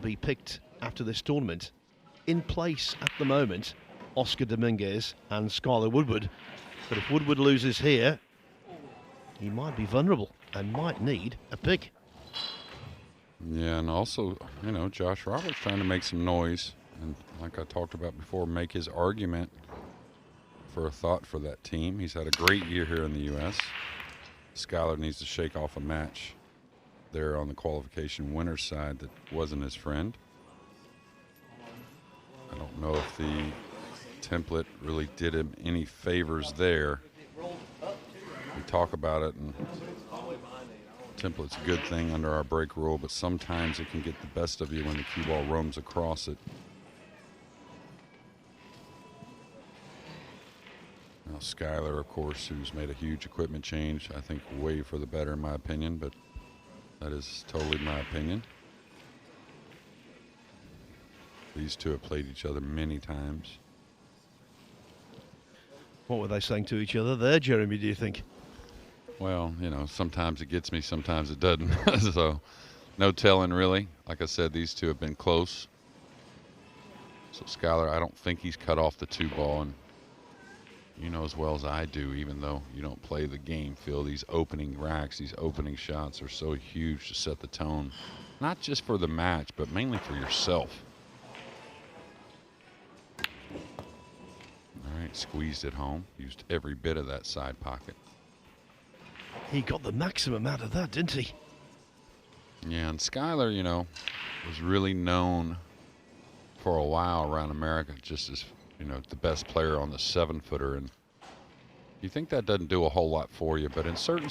be picked after this tournament. In place at the moment, Oscar Dominguez and Skyler Woodward. But if Woodward loses here, he might be vulnerable and might need a pick. Yeah, and also, you know, Josh Roberts trying to make some noise. And like I talked about before, make his argument for a thought for that team. He's had a great year here in the U.S. Skyler needs to shake off a match there on the qualification winner's side that wasn't his friend. I don't know if the template really did him any favors there. We talk about it, and template's a good thing under our break rule, but sometimes it can get the best of you when the cue ball roams across it. Now Skyler, of course, who's made a huge equipment change, I think way for the better in my opinion, but that is totally my opinion. These two have played each other many times. What were they saying to each other there, Jeremy, do you think? Well, you know, sometimes it gets me, sometimes it doesn't. So no telling really. Like I said, these two have been close. So Skyler, I don't think he's cut off the 2-ball, and you know as well as I do, even though you don't play the game, Phil, these opening racks, these opening shots are so huge to set the tone, not just for the match, but mainly for yourself. All right, squeezed it home, used every bit of that side pocket. He got the maximum out of that, didn't he? Yeah, and Skyler, you know, was really known for a while around America just as, you know, the best player on the 7-footer, and you think that doesn't do a whole lot for you, but in certain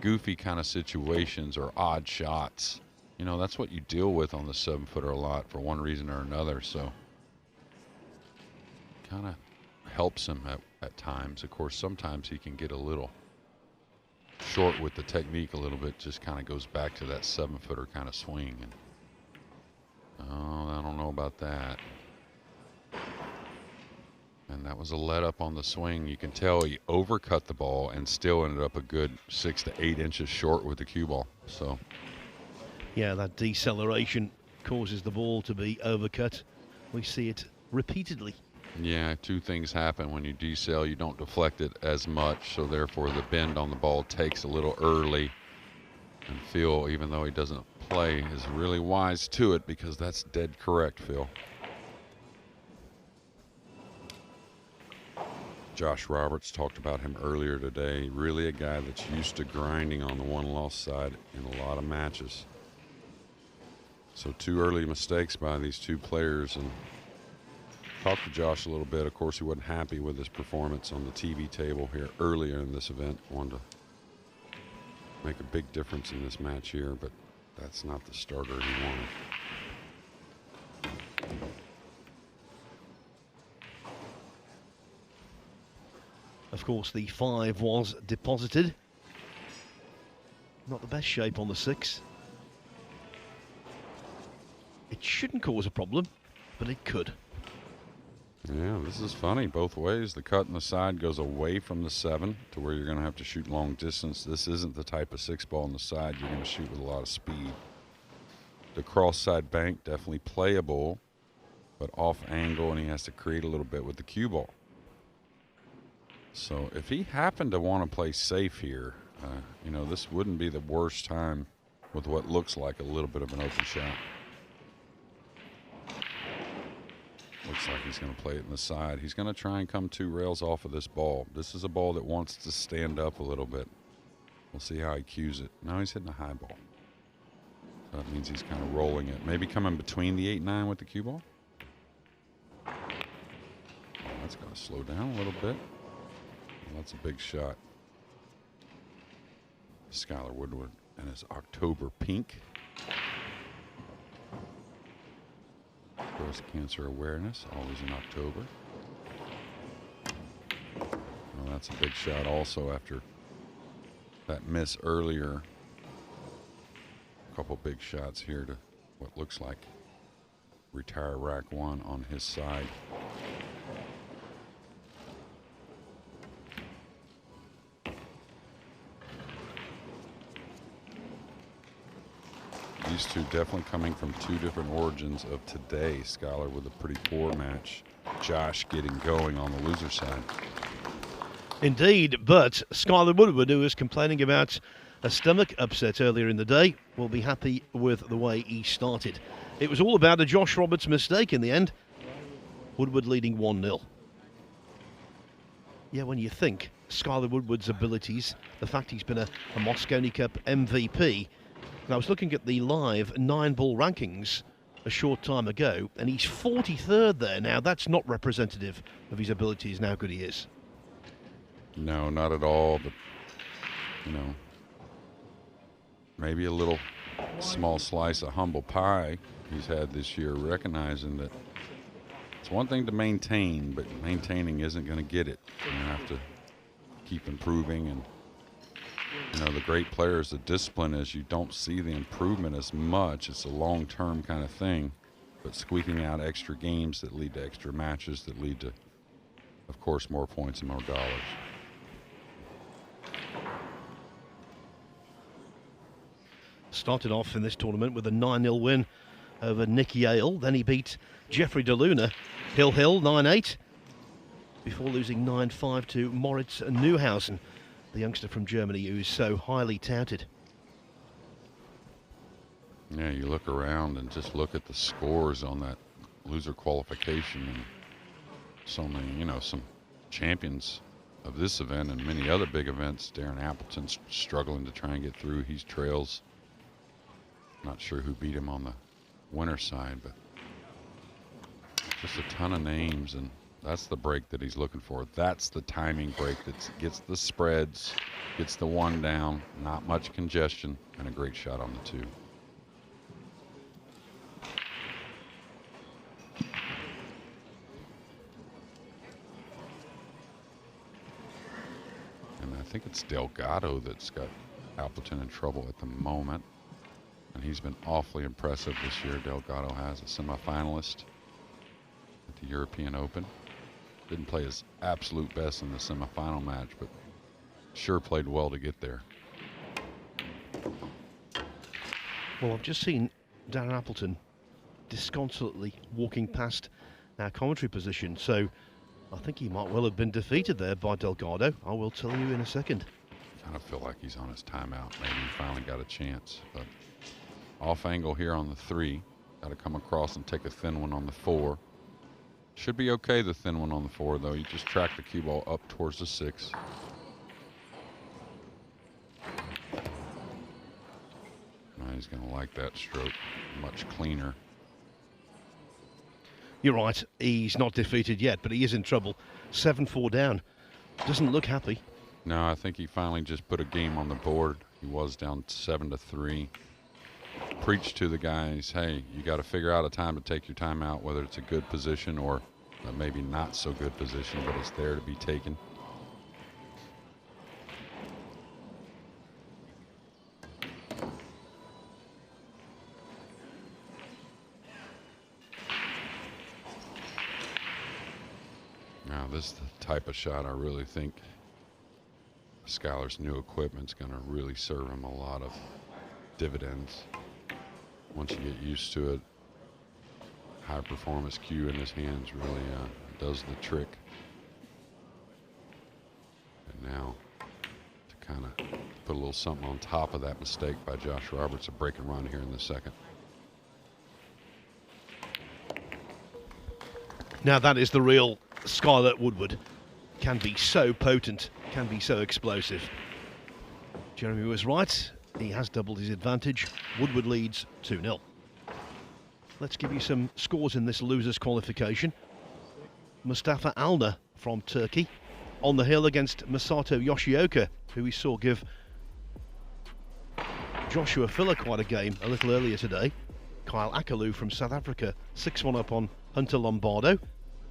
goofy kind of situations or odd shots, you know, that's what you deal with on the 7-footer a lot for one reason or another. So kind of helps him at times. Of course, sometimes he can get a little short with the technique a little bit, just kind of goes back to that 7-footer kind of swing, and oh, I don't know about that. And that was a let up on the swing. You can tell he overcut the ball and still ended up a good 6 to 8 inches short with the cue ball. So, yeah, that deceleration causes the ball to be overcut. We see it repeatedly. Yeah, two things happen when you decel. You don't deflect it as much, so therefore the bend on the ball takes a little early. And Phil, even though he doesn't play, is really wise to it because that's dead correct, Phil. Josh Roberts talked about him earlier today. Really a guy that's used to grinding on the one-loss side in a lot of matches. So 2 early mistakes by these 2 players. And talked to Josh a little bit. Of course, he wasn't happy with his performance on the TV table here earlier in this event. Wanted to make a big difference in this match here, but that's not the starter he wanted. Of course, the 5 was deposited. Not the best shape on the 6. It shouldn't cause a problem, but it could. Yeah, this is funny both ways. The cut in the side goes away from the 7 to where you're going to have to shoot long distance. This isn't the type of 6-ball on the side you're going to shoot with a lot of speed. The cross side bank, definitely playable, but off angle, and he has to create a little bit with the cue ball. So if he happened to want to play safe here, you know, this wouldn't be the worst time with what looks like a little bit of an open shot. Looks like he's going to play it in the side. He's going to try and come 2 rails off of this ball. This is a ball that wants to stand up a little bit. We'll see how he cues it. Now he's hitting a high ball. So that means he's kind of rolling it. Maybe coming between the 8-9 with the cue ball. Oh, that's going to slow down a little bit. Well, that's a big shot. Skyler Woodward and his October pink. Breast cancer awareness, always in October. Well, that's a big shot also after that miss earlier. A couple big shots here to what looks like retire rack 1 on his side. these two definitely coming from two different origins of today. Skyler with a pretty poor match. Josh getting going on the loser side. Indeed, but Skyler Woodward, who was complaining about a stomach upset earlier in the day, will be happy with the way he started. It was all about a Josh Roberts mistake in the end. Woodward leading 1-0. Yeah, when you think Skyler Woodward's abilities, the fact he's been a Mosconi Cup MVP, and I was looking at the live 9-ball rankings a short time ago, and he's 43rd there now. That's not representative of his abilities and how good he is. No, not at all, but, you know, maybe a little small slice of humble pie he's had this year, recognizing that it's one thing to maintain, but maintaining isn't going to get it. You have to keep improving, and, you know, the great players, the discipline is you don't see the improvement as much. It's a long-term kind of thing, but squeaking out extra games that lead to extra matches that lead to, of course, more points and more dollars. Started off in this tournament with a 9-0 win over Nicky Ale. Then he beat Jeffrey DeLuna, Hill 9-8, before losing 9-5 to Moritz Neuhausen, the youngster from Germany who's so highly touted. Yeah, you look around and just look at the scores on that loser qualification, and so many, you know, some champions of this event and many other big events. Darren Appleton's struggling to try and get through. He's trails. Not sure who beat him on the winner side, but just a ton of names, and that's the break that he's looking for. That's the timing break that gets the spreads, gets the one down, not much congestion, and a great shot on the two. And I think it's Delgado that's got Appleton in trouble at the moment. And he's been awfully impressive this year. Delgado has a semifinalist at the European Open. Didn't play his absolute best in the semifinal match, but sure played well to get there. Well, I've just seen Darren Appleton disconsolately walking past our commentary position, so I think he might well have been defeated there by Delgado. I will tell you in a second. I kind of feel like he's on his timeout. Maybe he finally got a chance, but off angle here on the 3. Got to come across and take a thin one on the 4. Should be okay, the thin one on the 4, though. You just track the cue ball up towards the 6. Now he's going to like that stroke. Much cleaner. You're right, he's not defeated yet, but he is in trouble. 7-4 down. Doesn't look happy. No, I think he finally just put a game on the board. He was down 7-3. Preach to the guys, hey, you got to figure out a time to take your time out, whether it's a good position or maybe not so good position, but it's there to be taken. Now, this is the type of shot I really think Skyler's new equipment's going to really serve him a lot of dividends. Once you get used to it, high performance cue in his hands really does the trick. And now to kind of put a little something on top of that mistake by Josh Roberts, a break and run here in the second. Now that is the real Skyler Woodward. Can be so potent, can be so explosive. Jeremy was right. He has doubled his advantage. Woodward leads 2-0. Let's give you some scores in this losers qualification. Mustafa Alner from Turkey on the hill against Masato Yoshioka, who we saw give Joshua Filler quite a game a little earlier today. Kyle Akalu from South Africa, 6-1 up on Hunter Lombardo.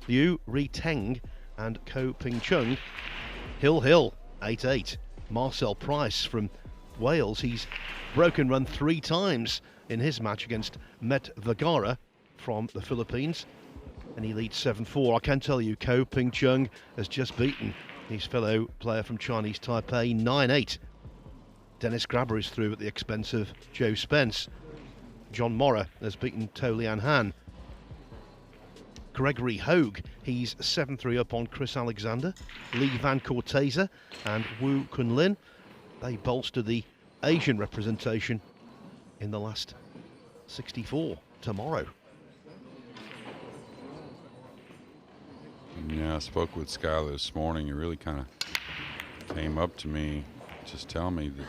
Liu Ri Teng and Ko Ping Chung. Hill 8-8. Marcel Price from Wales, he's broken run 3 times in his match against Met Vergara from the Philippines, and he leads 7-4. I can tell you, Ko Ping Chung has just beaten his fellow player from Chinese Taipei 9-8. Dennis Grabber is through at the expense of Joe Spence. John Morra has beaten Tolian Han. Gregory Hogue, he's 7-3 up on Chris Alexander. Lee Van Corteza and Wu Kunlin, they bolster the Asian representation in the last 64 tomorrow. Yeah, I spoke with Skyler this morning. He really kind of came up to me, just telling me that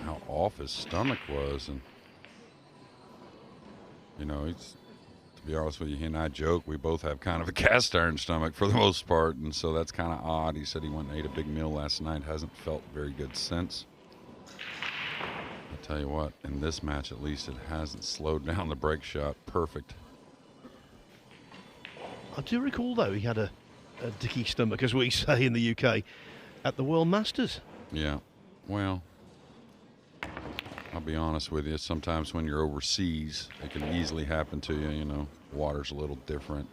how off his stomach was, and you know, he's, to be honest with you, he and I joke we both have kind of a cast iron stomach for the most part, and so that's kind of odd. He said he went and ate a big meal last night, hasn't felt very good since. I'll tell you what, in this match at least, it hasn't slowed down the break shot. Perfect. I do recall, though, he had a dicky stomach, as we say in the UK, at the World Masters. Yeah, well, I'll be honest with you, sometimes when you're overseas, it can easily happen to you, you know. Water's a little different,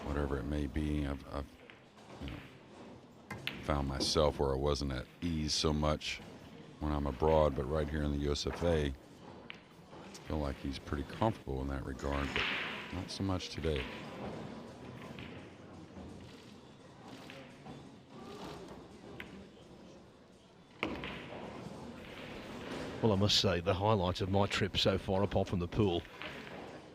whatever it may be. I've you know, found myself where I wasn't at ease so much when I'm abroad, but right here in the USFA, I feel like he's pretty comfortable in that regard, but not so much today. Well, I must say, the highlight of my trip so far, apart from the pool,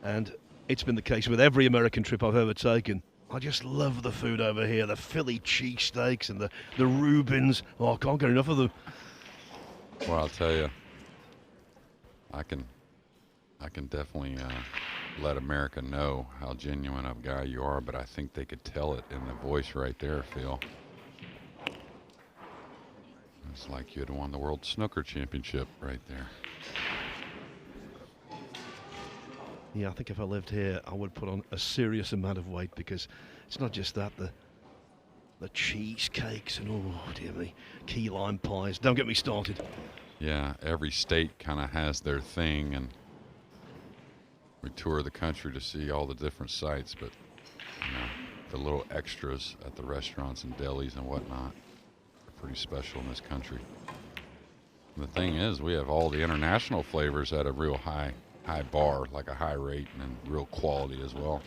and it's been the case with every American trip I've ever taken, I just love the food over here, the Philly cheesesteaks and the Reubens. Oh, I can't get enough of them. Well, I'll tell you, I can definitely let America know how genuine of a guy you are, but I think they could tell it in the voice right there, Phil. It's like you'd won the World Snooker Championship right there. Yeah, I think if I lived here, I would put on a serious amount of weight, because it's not just that, the cheesecakes and, oh dear me, key lime pies. Don't get me started. Yeah, every state kind of has their thing, and we tour the country to see all the different sites, but you know, the little extras at the restaurants and delis and whatnot are pretty special in this country. And the thing is, we have all the international flavors at a real high bar, like a high rate, and real quality as well.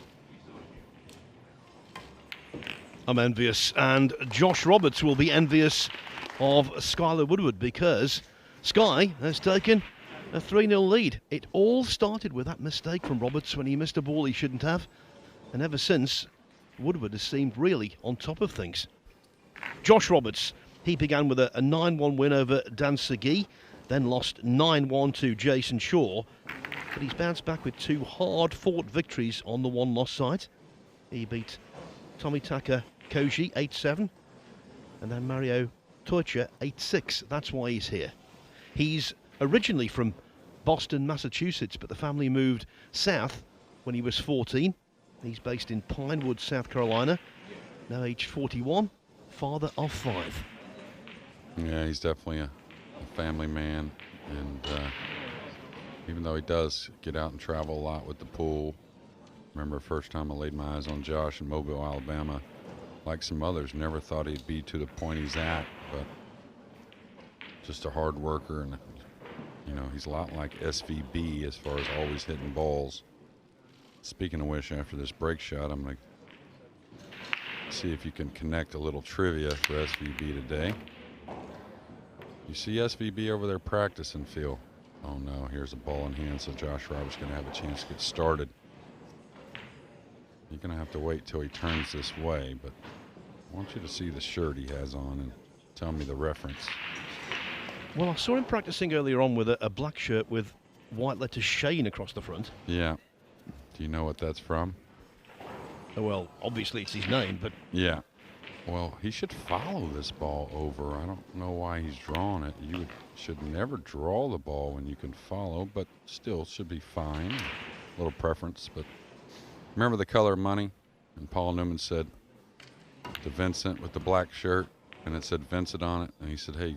I'm envious, and Josh Roberts will be envious of Skyler Woodward, because Sky has taken a 3-0 lead. It all started with that mistake from Roberts when he missed a ball he shouldn't have, and ever since, Woodward has seemed really on top of things. Josh Roberts, he began with a 9-1 win over Dan Segui, then lost 9-1 to Jason Shaw, but he's bounced back with 2 hard-fought victories on the one-loss side. He beat Tomitaka Koji 8-7, and then Mario Torcha 8-6. That's why he's here. He's originally from Boston, Massachusetts, but the family moved south when he was 14. He's based in Pinewood, South Carolina, now age 41, father of 5. Yeah, he's definitely a family man, and even though he does get out and travel a lot with the pool, remember first time I laid my eyes on Josh in Mobile, Alabama, like some others, never thought he'd be to the point he's at, but just a hard worker, and you know, he's a lot like SVB as far as always hitting balls. Speaking of which, after this break shot, I'm going to see if you can connect a little trivia for SVB today. You see SVB over there practicing, Phil. Oh no, here's a ball in hand, so Josh Roberts going to have a chance to get started. You're going to have to wait till he turns this way, but I want you to see the shirt he has on and tell me the reference. Well, I saw him practicing earlier on with a black shirt with white letters Shane across the front. Yeah. Do you know what that's from? Oh, well, obviously it's his name, but... Yeah. Well, he should follow this ball over. I don't know why he's drawing it. You should never draw the ball when you can follow, but still should be fine. A little preference, but remember the color of money? And Paul Newman said to Vincent with the black shirt, and it said Vincent on it, and he said, hey,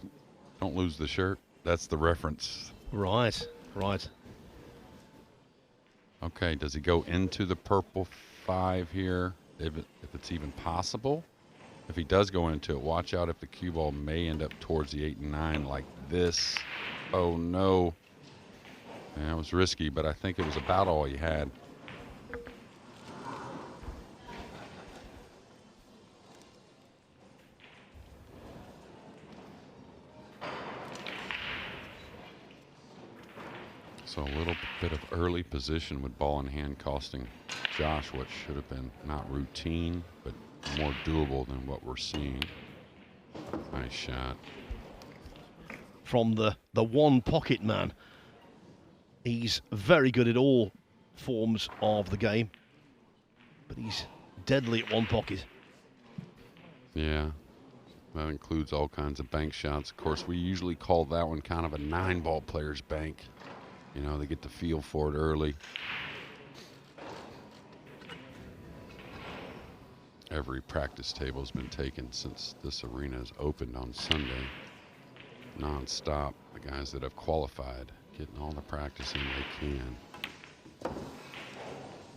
don't lose the shirt. That's the reference. Right, right. Okay, does he go into the purple 5 here, if it's even possible? If he does go into it, watch out if the cue ball may end up towards the 8 and 9 like this. Oh, no. Yeah, it was risky, but I think it was about all he had. So a little bit of early position with ball in hand costing Josh what should have been not routine, but more doable than what we're seeing. Nice shot. From the one pocket man. He's very good at all forms of the game, but he's deadly at one pocket. Yeah, that includes all kinds of bank shots. Of course, we usually call that one kind of a 9-ball player's bank. You know, they get the feel for it early. Every practice table has been taken since this arena has opened on Sunday. Non-stop, the guys that have qualified, getting all the practice in they can.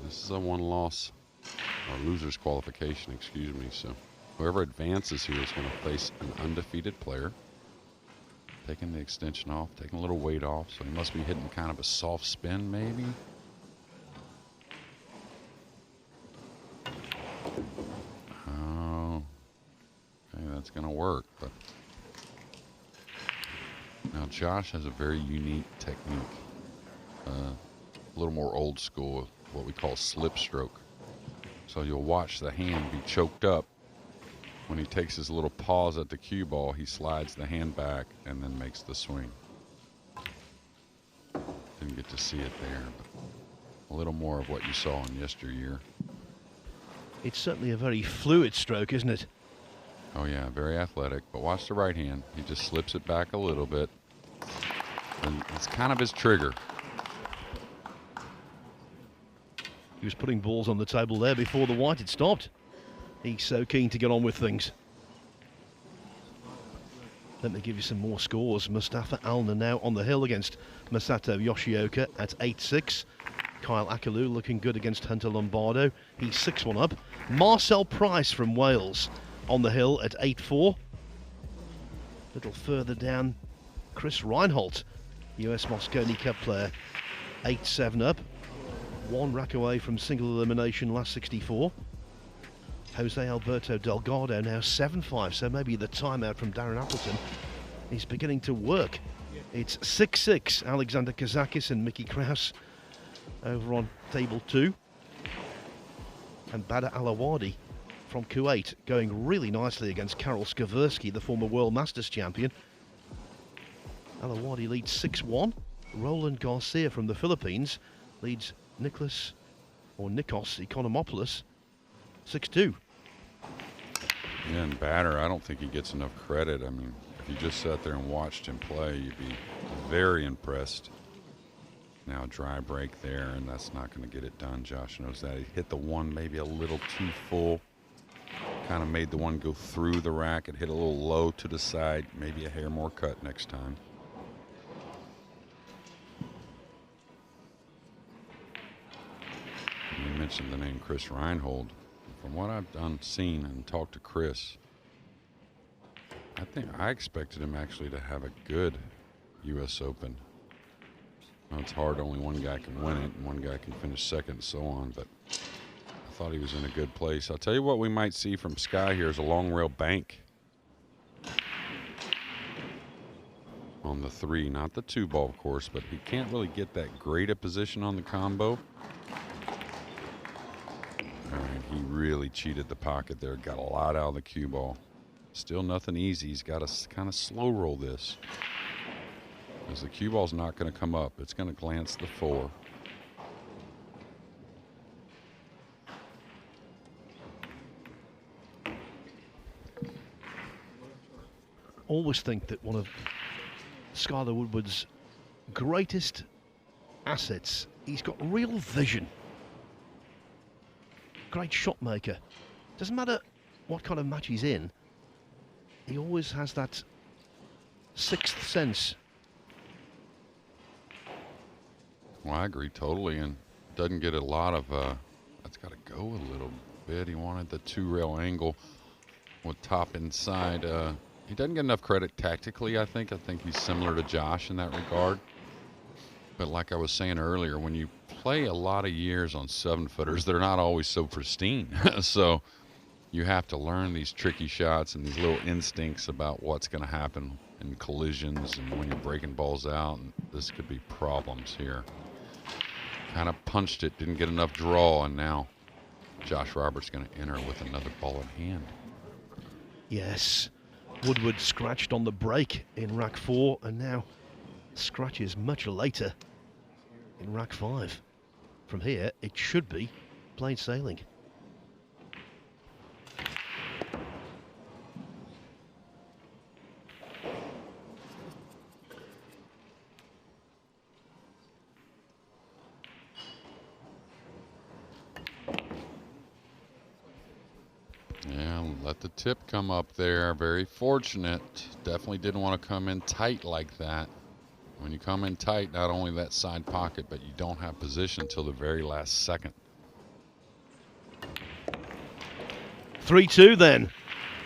This is a one-loss, or loser's qualification, excuse me. So whoever advances here is going to face an undefeated player. Taking the extension off, taking a little weight off, so he must be hitting kind of a soft spin, maybe. Oh, okay, that's going to work. But now Josh has a very unique technique, a little more old school, what we call slip stroke. So you'll watch the hand be choked up. When he takes his little pause at the cue ball, he slides the hand back and then makes the swing. Didn't get to see it there, but a little more of what you saw in yesteryear. It's certainly a very fluid stroke, isn't it? Oh yeah, very athletic, but watch the right hand. He just slips it back a little bit. And it's kind of his trigger. He was putting balls on the table there before the white had stopped. He's so keen to get on with things. Let me give you some more scores. Mustafa Alner now on the hill against Masato Yoshioka at 8-6. Kyle Akalu looking good against Hunter Lombardo. He's 6-1 up. Marcel Price from Wales on the hill at 8-4. A little further down, Chris Reinholdt, US Mosconi Cup player, 8-7 up. One rack away from single elimination last 64. Jose Alberto Delgado now 7-5, so maybe the timeout from Darren Appleton is beginning to work. It's 6-6, Alexander Kazakis and Mickey Kraus over on table 2. And Badr Alawadi from Kuwait going really nicely against Karol Skaversky, the former World Masters champion. Alawadi leads 6-1. Roland Garcia from the Philippines leads Nikos Economopoulos 6-2. Yeah, and Badr, I don't think he gets enough credit. I mean, if you just sat there and watched him play, you'd be very impressed. Now dry break there, and that's not going to get it done. Josh knows that. He hit the one maybe a little too full. Kind of made the one go through the rack. It hit a little low to the side. Maybe a hair more cut next time. You mentioned the name Chris Reinhold. From what I've seen and talked to Chris, I expected him actually to have a good U.S. Open. Now it's hard, only one guy can win it and one guy can finish second and so on, but I thought he was in a good place. I'll tell you what we might see from Sky here is a long rail bank on the 3, not the 2 ball, of course, but he can't really get that great a position on the combo. All right, he really cheated the pocket there. Got a lot out of the cue ball. Still nothing easy. He's got to kind of slow roll this, because the cue ball's not going to come up. It's going to glance the 4. Always think that one of Skyler Woodward's greatest assets, he's got real vision. Great shot maker. Doesn't matter what kind of match he's in, he always has that sixth sense. Well, I agree totally, and doesn't get a lot of, that's got to go a little bit. He wanted the 2-rail angle with top inside. He doesn't get enough credit tactically, I think. I think he's similar to Josh in that regard. But like I was saying earlier, when you play a lot of years on 7-footers, they're not always so pristine. So you have to learn these tricky shots and these little instincts about what's going to happen in collisions and when you're breaking balls out. And this could be problems here. Kind of punched it, didn't get enough draw, and now Josh Roberts going to enter with another ball in hand. Yes, Woodward scratched on the break in rack 4 and now scratches much later in rack 5. From here, it should be plain sailing. Yeah, let the tip come up there. Very fortunate. Definitely didn't want to come in tight like that. When you come in tight, not only that side pocket, but you don't have position till the very last second. 3-2 then.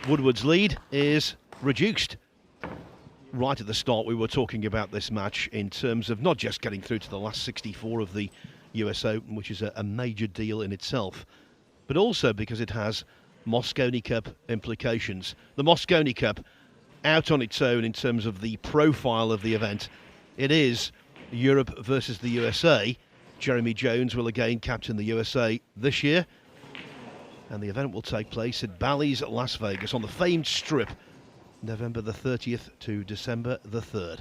Woodward's lead is reduced. Right at the start, we were talking about this match in terms of not just getting through to the last 64 of the US Open, which is a major deal in itself, but also because it has Mosconi Cup implications. The Mosconi Cup, out on its own in terms of the profile of the event, it is Europe versus the USA. Jeremy Jones will again captain the USA this year, and the event will take place at Bally's, Las Vegas, on the famed Strip, November the 30th to December the 3rd.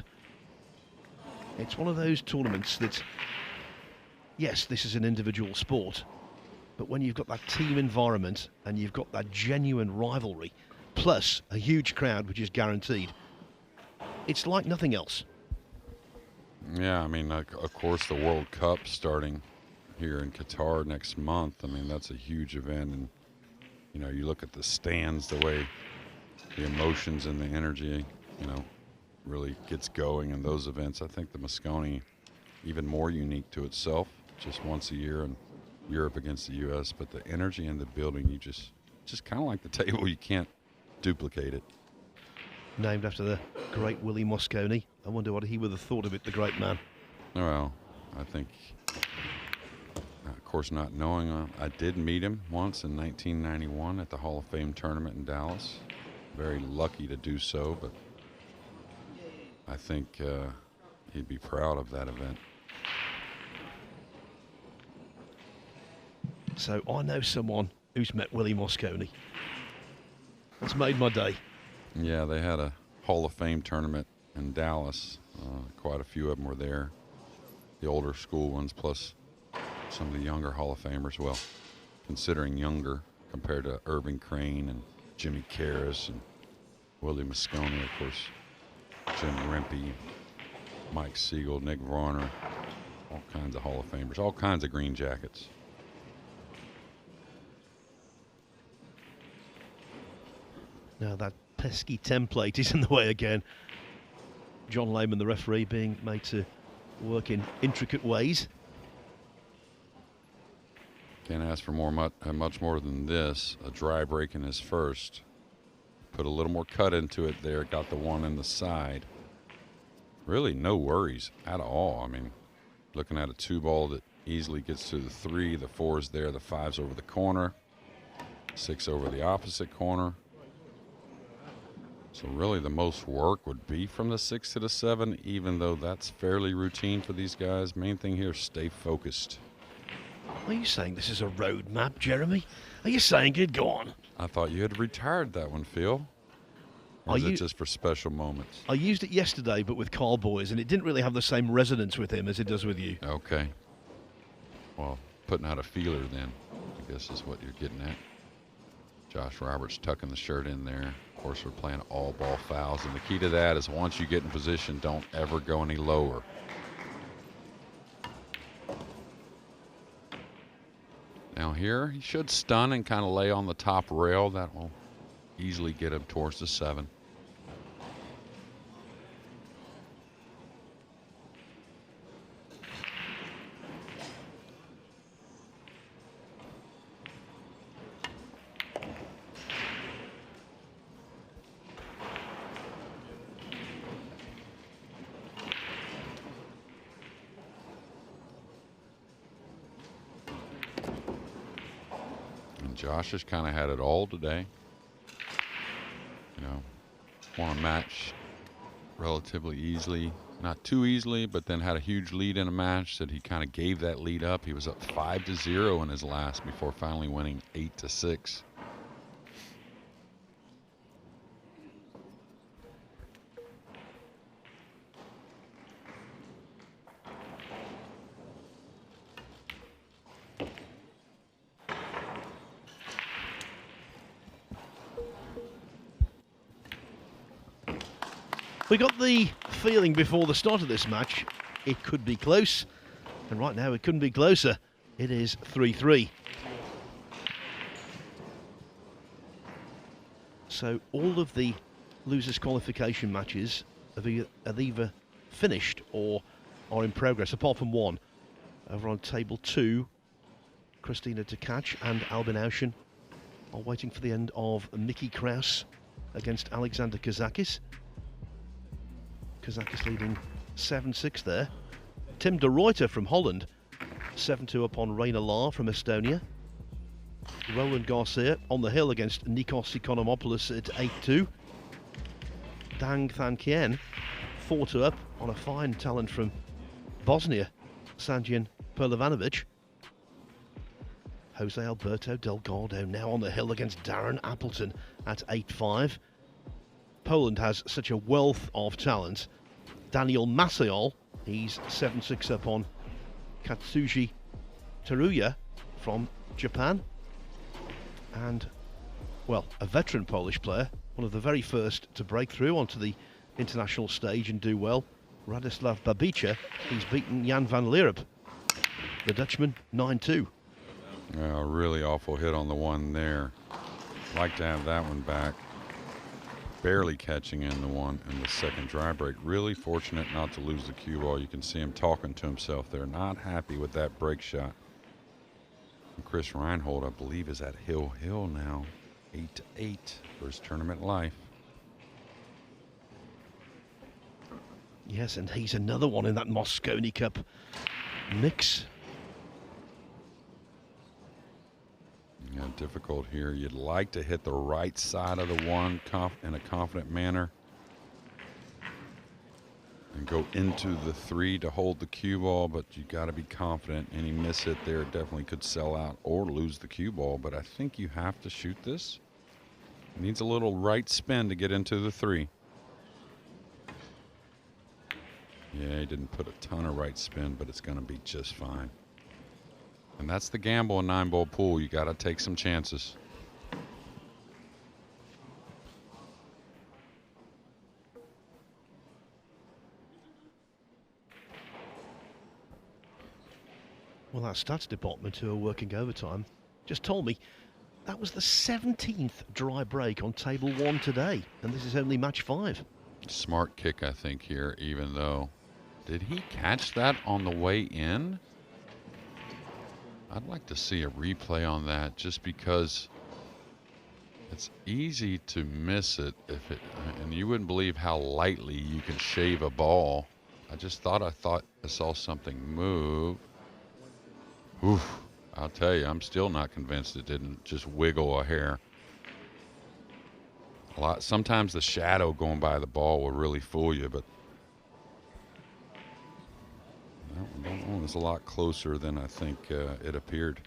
It's one of those tournaments that, yes, this is an individual sport, but when you've got that team environment and you've got that genuine rivalry, plus a huge crowd, which is guaranteed, it's like nothing else. Yeah, I mean, of course, the World Cup starting here in Qatar next month. I mean, that's a huge event. And, you know, you look at the stands, the way the emotions and the energy, you know, really gets going in those events. I think the Mosconi even more unique to itself, just once a year in Europe against the U.S. But the energy in the building, you just kind of like the table, you can't duplicate it. Named after the great Willie Mosconi. I wonder what he would have thought of it, the great man. Well, I think, of course, not knowing, I did meet him once in 1991 at the Hall of Fame tournament in Dallas. Very lucky to do so, but I think he'd be proud of that event. So I know someone who's met Willie Mosconi. It's made my day. Yeah, they had a Hall of Fame tournament in Dallas. Quite a few of them were there. The older school ones, plus some of the younger Hall of Famers. Well, considering younger compared to Irving Crane and Jimmy Karras and Willie Mosconi, of course, Jim Rempe, Mike Siegel, Nick Varner, all kinds of Hall of Famers, all kinds of green jackets. Now that pesky template is in the way again. John Lehman, the referee, being made to work in intricate ways. Can't ask for much more than this. A dry break in his first. Put a little more cut into it there. Got the one in the side. Really no worries at all. I mean, looking at a 2-ball that easily gets to the 3. The 4 is there. The 5's over the corner. 6 over the opposite corner. So really the most work would be from the 6 to the 7, even though that's fairly routine for these guys. Main thing here is stay focused. Are you saying this is a road map, Jeremy? Are you saying it? Go on. I thought you had retired that one, Phil. Or is it just for special moments? I used it yesterday, but with Carl Boys, and it didn't really have the same resonance with him as it does with you. Okay. Well, putting out a feeler then, I guess is what you're getting at. Josh Roberts tucking the shirt in there. Of course, we're playing all ball fouls, and the key to that is once you get in position, don't ever go any lower. Now here, he should stun and kind of lay on the top rail. That will easily get him towards the 7. Josh has kind of had it all today. You know, won a match relatively easily, not too easily, but then had a huge lead in a match that he kind of gave that lead up. He was up 5-0 in his last before finally winning 8-6. We got the feeling before the start of this match it could be close, and right now it couldn't be closer. It is 3-3. So all of the losers qualification matches have either finished or are in progress, apart from one. Over on table 2, Christina Tkach and Albin Auschen are waiting for the end of Mickey Kraus against Alexander Kazakis. Kazakis leading 7-6 there. Tim de Ruyter from Holland, 7-2 upon Reina Lahr from Estonia. Roland Garcia on the hill against Nikos Economopoulos at 8-2. Dang Than Kien, 4-2 up on a fine talent from Bosnia, Sanjian Perlivanovic. Jose Alberto Delgado now on the hill against Darren Appleton at 8-5. Poland has such a wealth of talent. Daniel Masayol, he's 7-6 up on Katsuji Teruya from Japan. And, well, a veteran Polish player, one of the very first to break through onto the international stage and do well, Radoslav Babica. He's beaten Jan van Lierop, the Dutchman, 9-2. A really awful hit on the one there. Like to have that one back. Barely catching in the one in the second dry break. Really fortunate not to lose the cue ball. You can see him talking to himself there. Not happy with that break shot. And Chris Reinhold, I believe, is at Hill now. 8-8 for his tournament life. Yes, and he's another one in that Mosconi Cup mix. Yeah, difficult here. You'd like to hit the right side of the one in a confident manner and go into the 3 to hold the cue ball, but you got to be confident. Any miss hit there definitely could sell out or lose the cue ball, but I think you have to shoot this. It needs a little right spin to get into the 3. Yeah, he didn't put a ton of right spin, but it's going to be just fine. And that's the gamble in 9-ball pool. You got to take some chances. Well, our stats department, who are working overtime, just told me that was the 17th dry break on table 1 today, and this is only match 5. Smart kick, I think, here, even though. Did he catch that on the way in? I'd like to see a replay on that just because it's easy to miss it and you wouldn't believe how lightly you can shave a ball. I thought I saw something move. Oof, I'll tell you, I'm still not convinced it didn't just wiggle a hair. Sometimes the shadow going by the ball will really fool you, but that one was a lot closer than I think it appeared.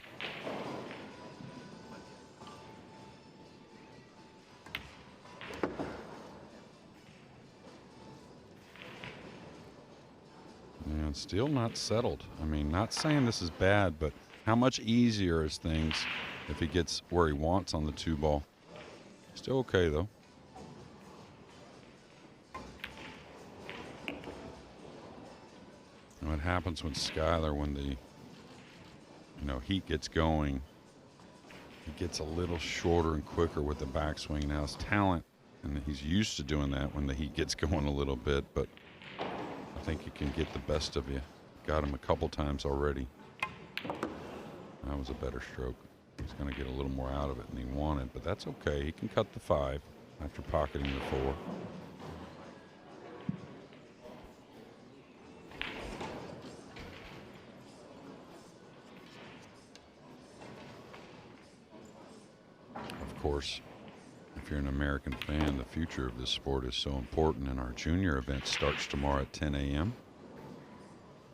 And still not settled. I mean, not saying this is bad, but how much easier is things if he gets where he wants on the 2-ball? Still okay, though. What happens when Skyler, when the heat gets going, he gets a little shorter and quicker with the backswing. Now his talent, and he's used to doing that when the heat gets going a little bit, but I think he can get the best of you. Got him a couple times already. That was a better stroke. He's going to get a little more out of it than he wanted, but that's okay. He can cut the 5 after pocketing the 4. course, if you're an American fan, the future of this sport is so important, and our junior event starts tomorrow at 10 a.m.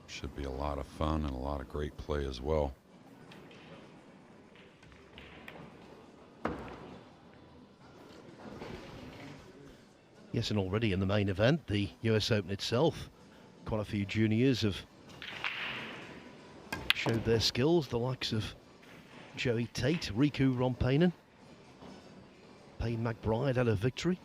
Should be a lot of fun and a lot of great play as well. Yes, and already in the main event, the US Open itself, quite a few juniors have showed their skills. The likes of Joey Tate, Riku Rompainen, Payne McBride had a victory.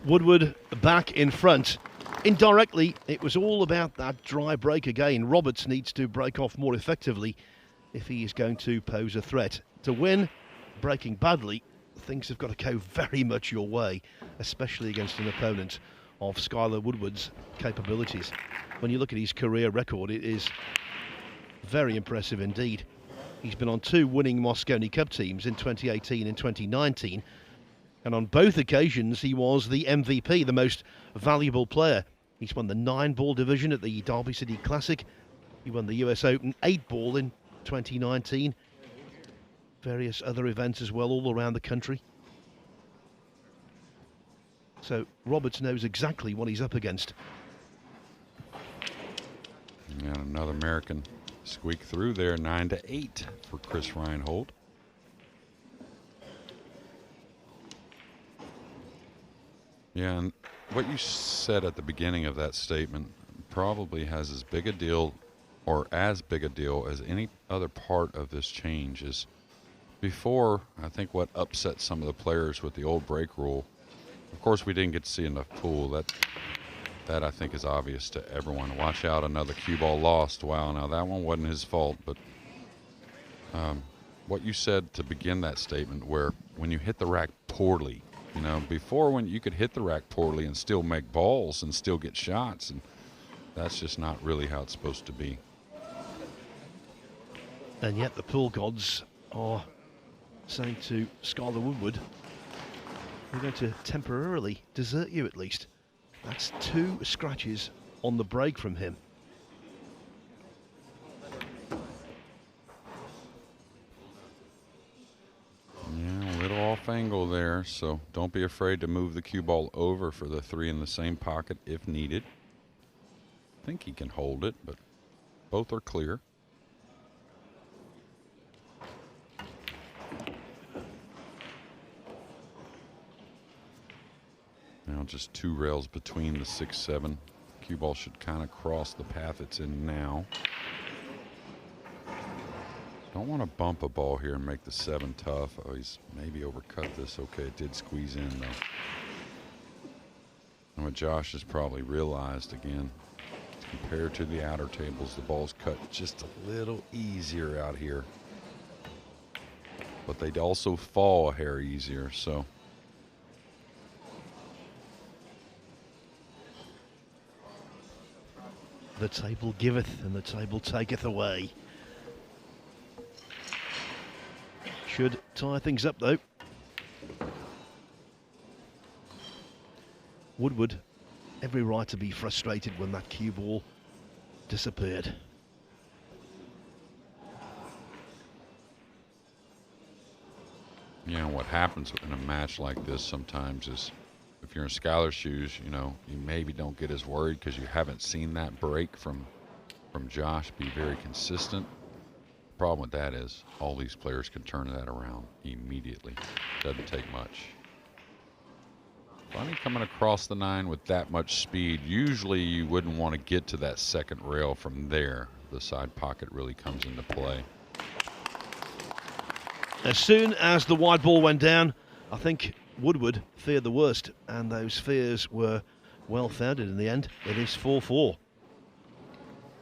Woodward back in front. Indirectly, it was all about that dry break again. Roberts needs to break off more effectively if he is going to pose a threat. To win, breaking badly, things have got to go very much your way, especially against an opponent of Skyler Woodward's capabilities. When you look at his career record, it is very impressive indeed. He's been on 2 winning Mosconi Cup teams in 2018 and 2019. And on both occasions, he was the MVP, the most valuable player. He's won the 9-ball division at the Derby City Classic. He won the US Open 8-ball in 2019. Various other events as well, all around the country. So Roberts knows exactly what he's up against. And another American squeak through there, 9-8 for Chris Reinhold. Yeah, and what you said at the beginning of that statement probably has as big a deal, or as big a deal as any other part of this change. Is before, I think what upset some of the players with the old break rule, of course we didn't get to see enough pool. That I think is obvious to everyone. Watch out, another cue ball lost. Wow, now that one wasn't his fault, but what you said to begin that statement, where when you hit the rack poorly, you know, before when you could hit the rack poorly and still make balls and still get shots, and that's just not really how it's supposed to be. And yet the pool gods are saying to Skyler Woodward, we're going to temporarily desert you at least. That's 2 scratches on the break from him. Yeah, a little off angle there, so don't be afraid to move the cue ball over for the 3 in the same pocket if needed. I think he can hold it, but both are clear. Now just 2 rails between the 6-7. Cue ball should kind of cross the path it's in now. Don't want to bump a ball here and make the 7 tough. Oh, he's maybe overcut this. Okay, it did squeeze in though. And what Josh has probably realized again, compared to the outer tables, the ball's cut just a little easier out here. But they'd also fall a hair easier, so. The table giveth and the table taketh away. Should tie things up though. Woodward, every right to be frustrated when that cue ball disappeared. You know, what happens in a match like this sometimes is, if you're in Skyler's shoes, you know, you maybe don't get as worried because you haven't seen that break from Josh be very consistent. The problem with that is all these players can turn that around immediately. Doesn't take much. Funny coming across the 9 with that much speed. Usually you wouldn't want to get to that second rail from there. The side pocket really comes into play. As soon as the wide ball went down, I think Woodward feared the worst, and those fears were well founded in the end. It is 4-4.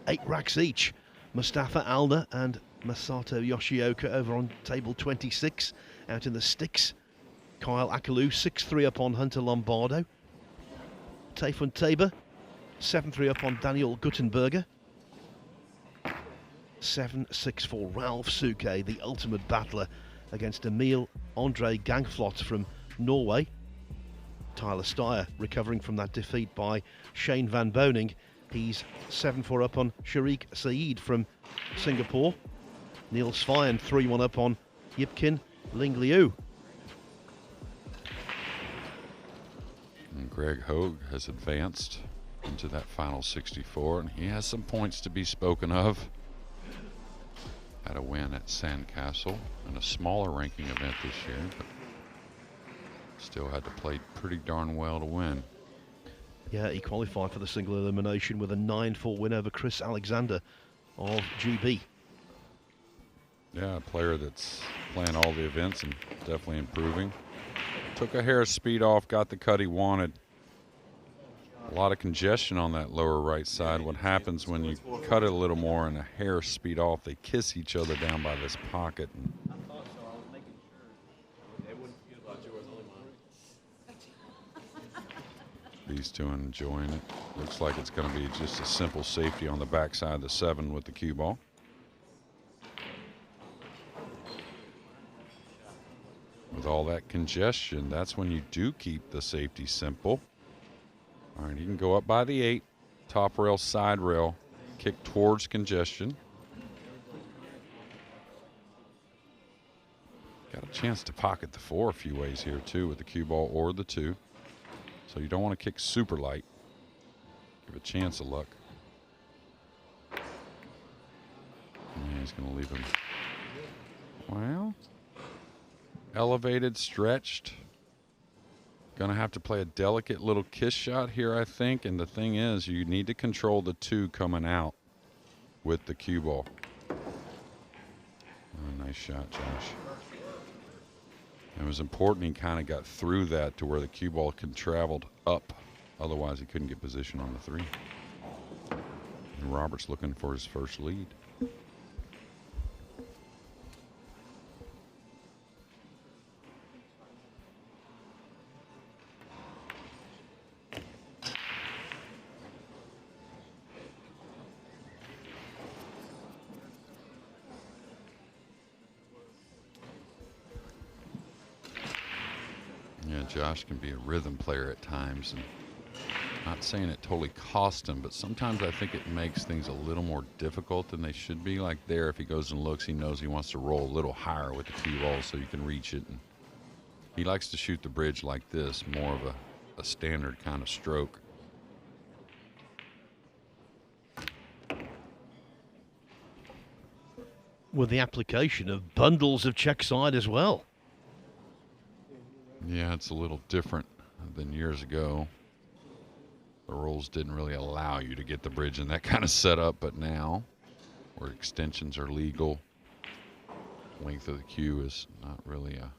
8 racks each. Mustafa Alda and Masato Yoshioka over on table 26, out in the sticks. Kyle Akalu 6-3 up on Hunter Lombardo. Tayfun Tabor 7-3 up on Daniel Guttenberger. 7-6 for Ralph Suke, the ultimate battler, against Emil Andre Gangflot from Norway. Tyler Steyer recovering from that defeat by Shane Van Boning. He's 7-4 up on Sharik Saeed from Singapore. Neil Svyan 3-1 up on Yipkin Ling Liu. And Greg Hogue has advanced into that final 64, and he has some points to be spoken of. Had a win at Sandcastle in a smaller ranking event this year, but still had to play pretty darn well to win. Yeah, he qualified for the single elimination with a 9-4 win over Chris Alexander of GB. Yeah, a player that's playing all the events and definitely improving. Took a hair of speed off, got the cut he wanted. A lot of congestion on that lower right side. What happens when you cut it a little more and a hair of speed off, they kiss each other down by this pocket. And these two enjoying it. Looks like it's going to be just a simple safety on the backside of the 7 with the cue ball. With all that congestion, that's when you do keep the safety simple. All right, you can go up by the 8, top rail, side rail, kick towards congestion. Got a chance to pocket the 4 a few ways here too with the cue ball or the 2. So you don't want to kick super light. Give a chance of luck. Yeah, he's going to leave him. Well, elevated, stretched. Going to have to play a delicate little kiss shot here, I think. And the thing is, you need to control the 2 coming out with the cue ball. Oh, nice shot, Josh. It was important he kind of got through that to where the cue ball traveled up. Otherwise, he couldn't get position on the 3. And Robert's looking for his first lead. Yeah, Josh can be a rhythm player at times, and not saying it totally cost him, but sometimes I think it makes things a little more difficult than they should be. Like there, if he goes and looks, he knows he wants to roll a little higher with the cue ball so you can reach it. And he likes to shoot the bridge like this, more of a standard kind of stroke. With the application of bundles of check side as well. Yeah, it's a little different than years ago. The rules didn't really allow you to get the bridge in that kind of setup, but now, where extensions are legal, length of the cue is not really a...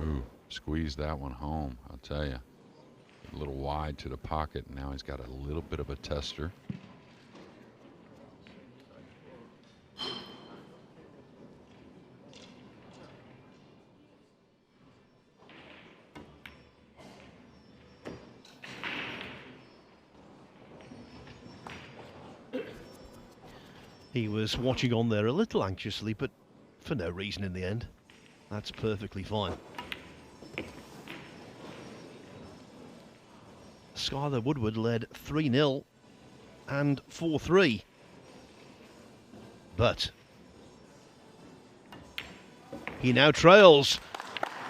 Ooh, squeezed that one home, I'll tell you. A little wide to the pocket, and now he's got a little bit of a tester. He was watching on there a little anxiously, but for no reason in the end. That's perfectly fine. Skyler Woodward led 3-0 and 4-3. But he now trails,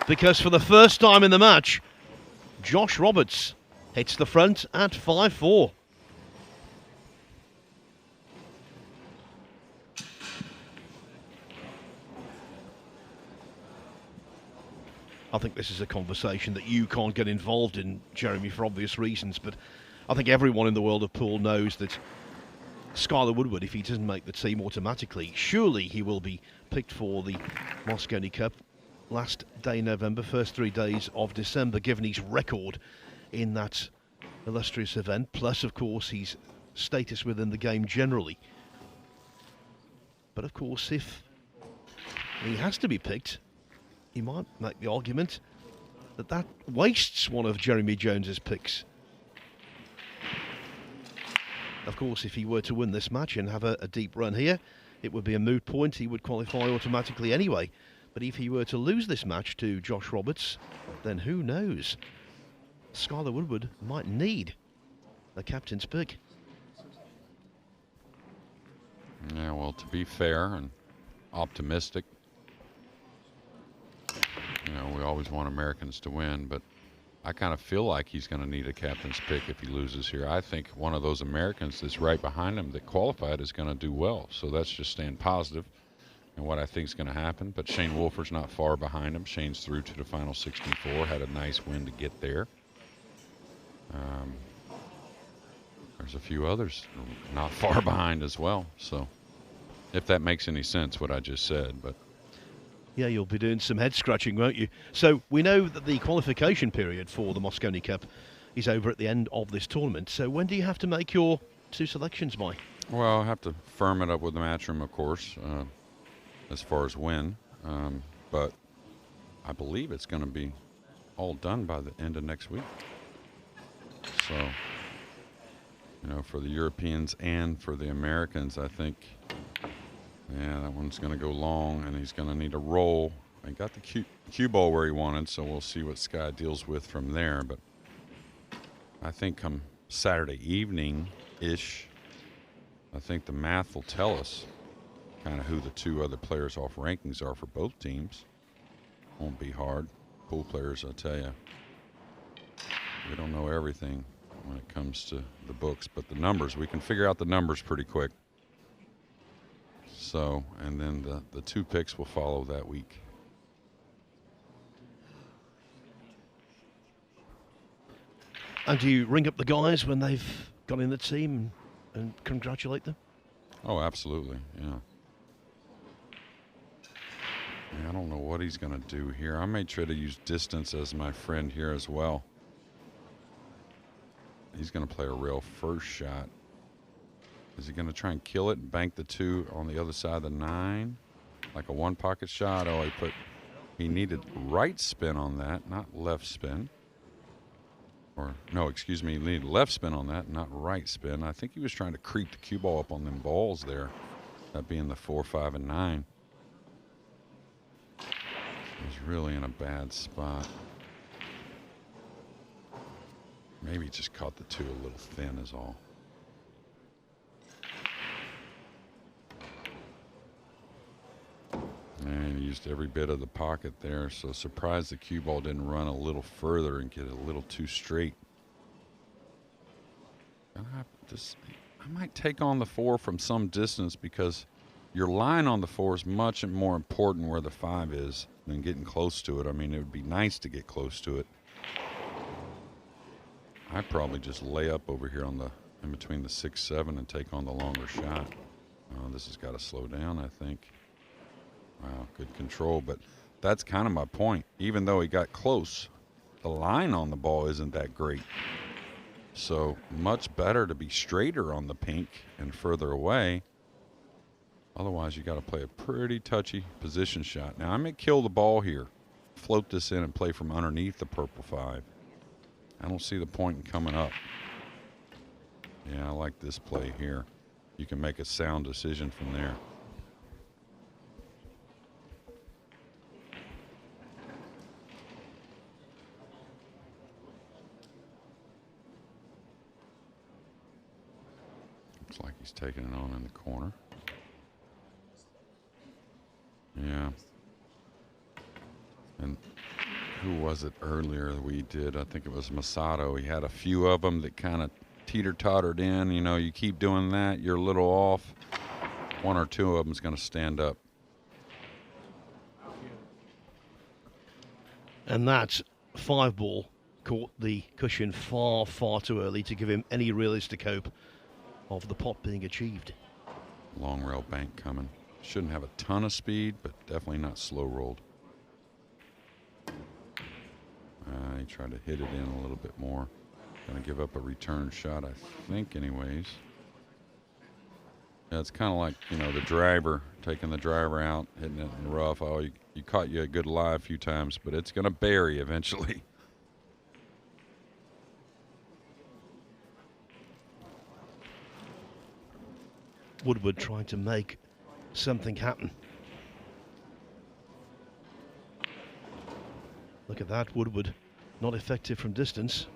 because for the first time in the match, Josh Roberts hits the front at 5-4. I think this is a conversation that you can't get involved in, Jeremy, for obvious reasons, but I think everyone in the world of pool knows that Skyler Woodward, if he doesn't make the team automatically, surely he will be picked for the Mosconi Cup last day November, first 3 days of December, given his record in that illustrious event, plus, of course, his status within the game generally. But, of course, if he has to be picked, you might make the argument that that wastes one of Jeremy Jones's picks. Of course, if he were to win this match and have a deep run here, it would be a moot point. He would qualify automatically anyway. But if he were to lose this match to Josh Roberts, then who knows? Skyler Woodward might need the captain's pick. Yeah, well, to be fair and optimistic, you know, we always want Americans to win, but I kind of feel like he's going to need a captain's pick if he loses here. I think one of those Americans that's right behind him that qualified is going to do well. So that's just staying positive and what I think is going to happen. But Shane Wolfer's not far behind him. Shane's through to the final 64, had a nice win to get there. There's a few others not far behind as well. So if that makes any sense, what I just said. But yeah, you'll be doing some head scratching, won't you? So we know that the qualification period for the Mosconi Cup is over at the end of this tournament. So when do you have to make your two selections by? Well, I'll have to firm it up with the Matchroom, of course, as far as when. But I believe it's going to be all done by the end of next week. So, you know, for the Europeans and for the Americans, I think, yeah, that one's going to go long, and he's going to need a roll. I got the cue ball where he wanted, so we'll see what Sky deals with from there. But I think come Saturday evening-ish, I think the math will tell us kind of who the two other players off rankings are for both teams. Won't be hard. Pool players, I tell you, we don't know everything when it comes to the books, but the numbers, we can figure out the numbers pretty quick. So, and then the two picks will follow that week. And do you ring up the guys when they've got in the team and congratulate them? Oh, absolutely, yeah. I don't know what he's going to do here. I may try to use distance as my friend here as well. He's going to play a real first shot. Is he going to try and kill it and bank the two on the other side of the 9? Like a one-pocket shot? Oh, he needed right spin on that, not left spin. Or, no, excuse me, he needed left spin on that, not right spin. I think he was trying to creep the cue ball up on them balls there, that being the 4, 5, and 9. He was really in a bad spot. Maybe he just caught the two a little thin is all. And he used every bit of the pocket there, so surprised the cue ball didn't run a little further and get a little too straight. I might take on the 4 from some distance because your line on the 4 is much more important where the 5 is than getting close to it. I mean, it would be nice to get close to it. I'd probably just lay up over here on in between the 6, 7 and take on the longer shot. This has got to slow down, I think. Wow, good control, but that's kind of my point. Even though he got close, the line on the ball isn't that great. So much better to be straighter on the pink and further away. Otherwise, you got to play a pretty touchy position shot. Now, I may kill the ball here, float this in and play from underneath the purple 5. I don't see the point in coming up. Yeah, I like this play here. You can make a sound decision from there. Looks like he's taking it on in the corner. Yeah. And who was it earlier that we did? I think it was Masato. He had a few of them that kind of teeter-tottered in. You know, you keep doing that, you're a little off. 1 or 2 of them's going to stand up. And that 5 ball caught the cushion far, far too early to give him any realistic hope of the pot being achieved. Long rail bank coming. Shouldn't have a ton of speed, but definitely not slow rolled. He tried to hit it in a little bit more. Going to give up a return shot, I think, anyways. Yeah, it's kind of like, you know, the driver, taking the driver out, hitting it in the rough. Oh, you caught you a good lie a few times, but it's going to bury eventually. Woodward trying to make something happen. Look at that, Woodward not effective from distance.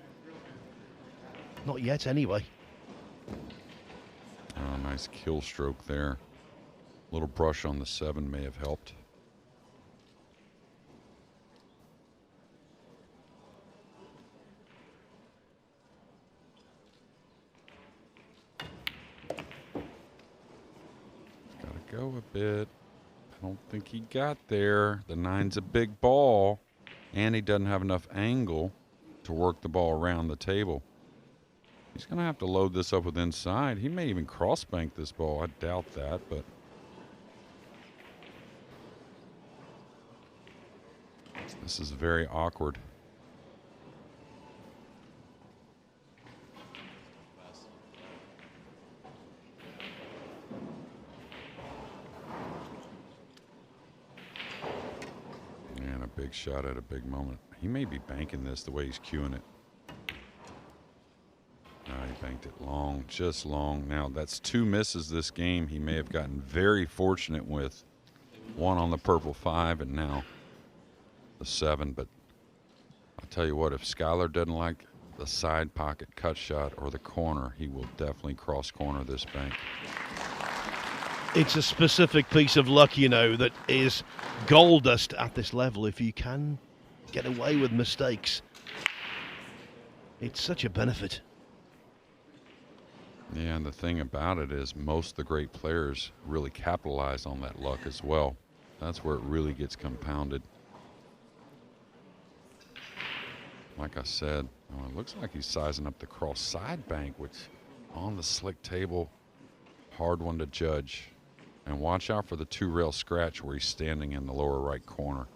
Not yet anyway. Oh, nice kill stroke there. Little brush on the 7 may have helped. Gotta go a bit. I don't think he got there. The 9's a big ball, and he doesn't have enough angle to work the ball around the table. He's going to have to load this up with inside. He may even cross-bank this ball. I doubt that, but this is very awkward. And a big shot at a big moment. He may be banking this the way he's cueing it. He banked it long, just long. Now, that's 2 misses this game. He may have gotten very fortunate with one on the purple 5 and now the 7. But I'll tell you what, if Skyler doesn't like the side pocket cut shot or the corner, he will definitely cross corner this bank. It's a specific piece of luck, you know, that is gold dust at this level. If you can get away with mistakes, it's such a benefit. Yeah, and the thing about it is most of the great players really capitalize on that luck as well. That's where it really gets compounded. Like I said, it looks like he's sizing up the cross side bank, which on the slick table, hard one to judge. And watch out for the 2-rail scratch where he's standing in the lower right corner.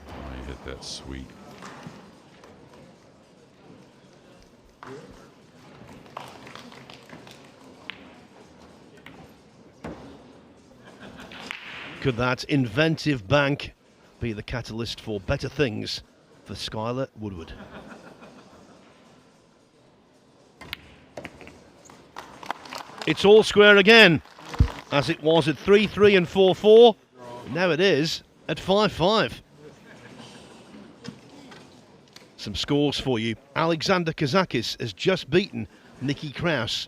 Oh, he hit that sweet. Could that inventive bank be the catalyst for better things for Skyler Woodward? It's all square again, as it was at 3-3 and 4-4. Now it is at 5-5. Some scores for you. Alexander Kazakis has just beaten Nicky Kraus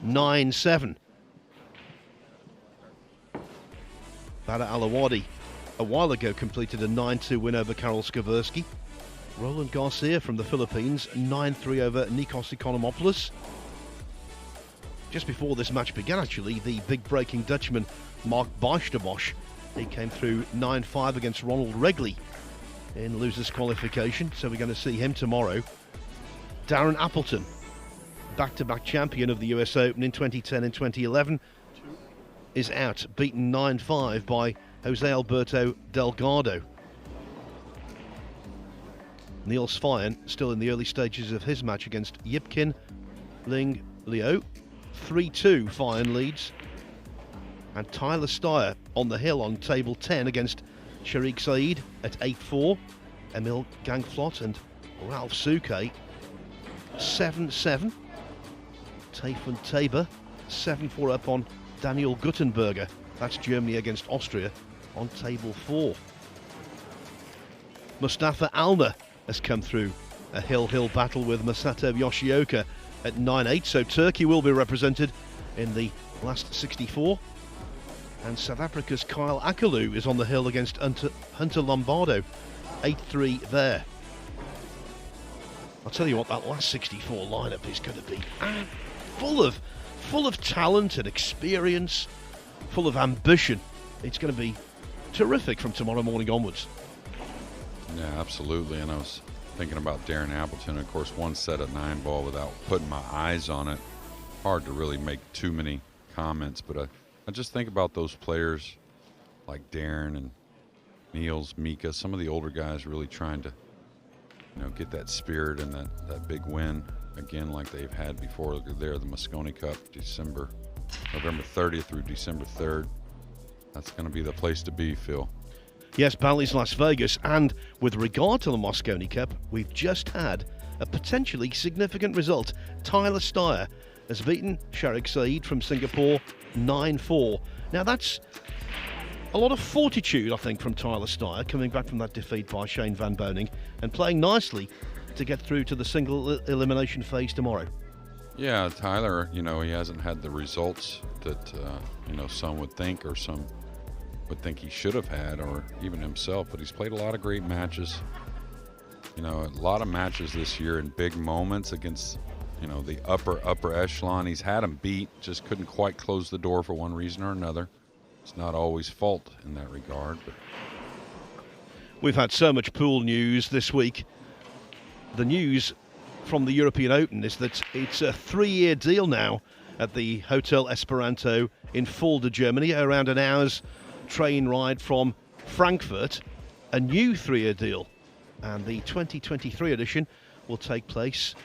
9-7. Bada Alawadi a while ago completed a 9-2 win over Karol Skaversky. Roland Garcia from the Philippines, 9-3 over Nikos Economopoulos. Just before this match began, actually, the big breaking Dutchman Mark Bijsterbosch, he came through 9-5 against Ronald Regley in losers qualification, so we're going to see him tomorrow. Darren Appleton, back-to-back champion of the US Open in 2010 and 2011, is out, beaten 9-5 by Jose Alberto Delgado. Niels Feijen still in the early stages of his match against Yipkin Ling Liu. 3-2 Feijen leads. And Tyler Steyer on the hill on table 10 against Sharik Saeed at 8-4. Emil Gangflot and Ralph Souquet 7-7. Tayfun Tabor 7-4 up on Daniel Guttenberger. That's Germany against Austria on table 4. Mustafa Alma has come through a hill-hill battle with Masato Yoshioka at 9-8, so Turkey will be represented in the last 64. And South Africa's Kyle Akalu is on the hill against Hunter Lombardo, 8-3 there. I'll tell you what, that last 64 lineup is going to be full of talent and experience, full of ambition. It's going to be terrific from tomorrow morning onwards. Yeah, absolutely. And I was thinking about Darren Appleton. Of course, one set at 9 ball without putting my eyes on it. Hard to really make too many comments, but I just think about those players like Darren and Niels, Mika, some of the older guys really trying to, get that spirit and that big win again like they've had before. There, the Mosconi Cup, November 30th through December 3rd. That's going to be the place to be, Phil. Yes, Bally's Las Vegas. And with regard to the Mosconi Cup, we've just had a potentially significant result. Tyler Steyer has beaten Sharik Saeed from Singapore 9-4. Now that's a lot of fortitude, I think, from Tyler Steyer, coming back from that defeat by Shane Van Boening and playing nicely to get through to the single elimination phase tomorrow. Yeah, Tyler, he hasn't had the results that, some would think, or some would think he should have had, or even himself, but he's played a lot of great matches. A lot of matches this year in big moments against, the upper echelon. He's had them beat, just couldn't quite close the door for one reason or another. It's not always fault in that regard. But we've had so much pool news this week. The news from the European Open is that it's a 3-year deal now at the Hotel Esperanto in Fulda, Germany, around an hour's train ride from Frankfurt. A new 3-year deal, and the 2023 edition will take place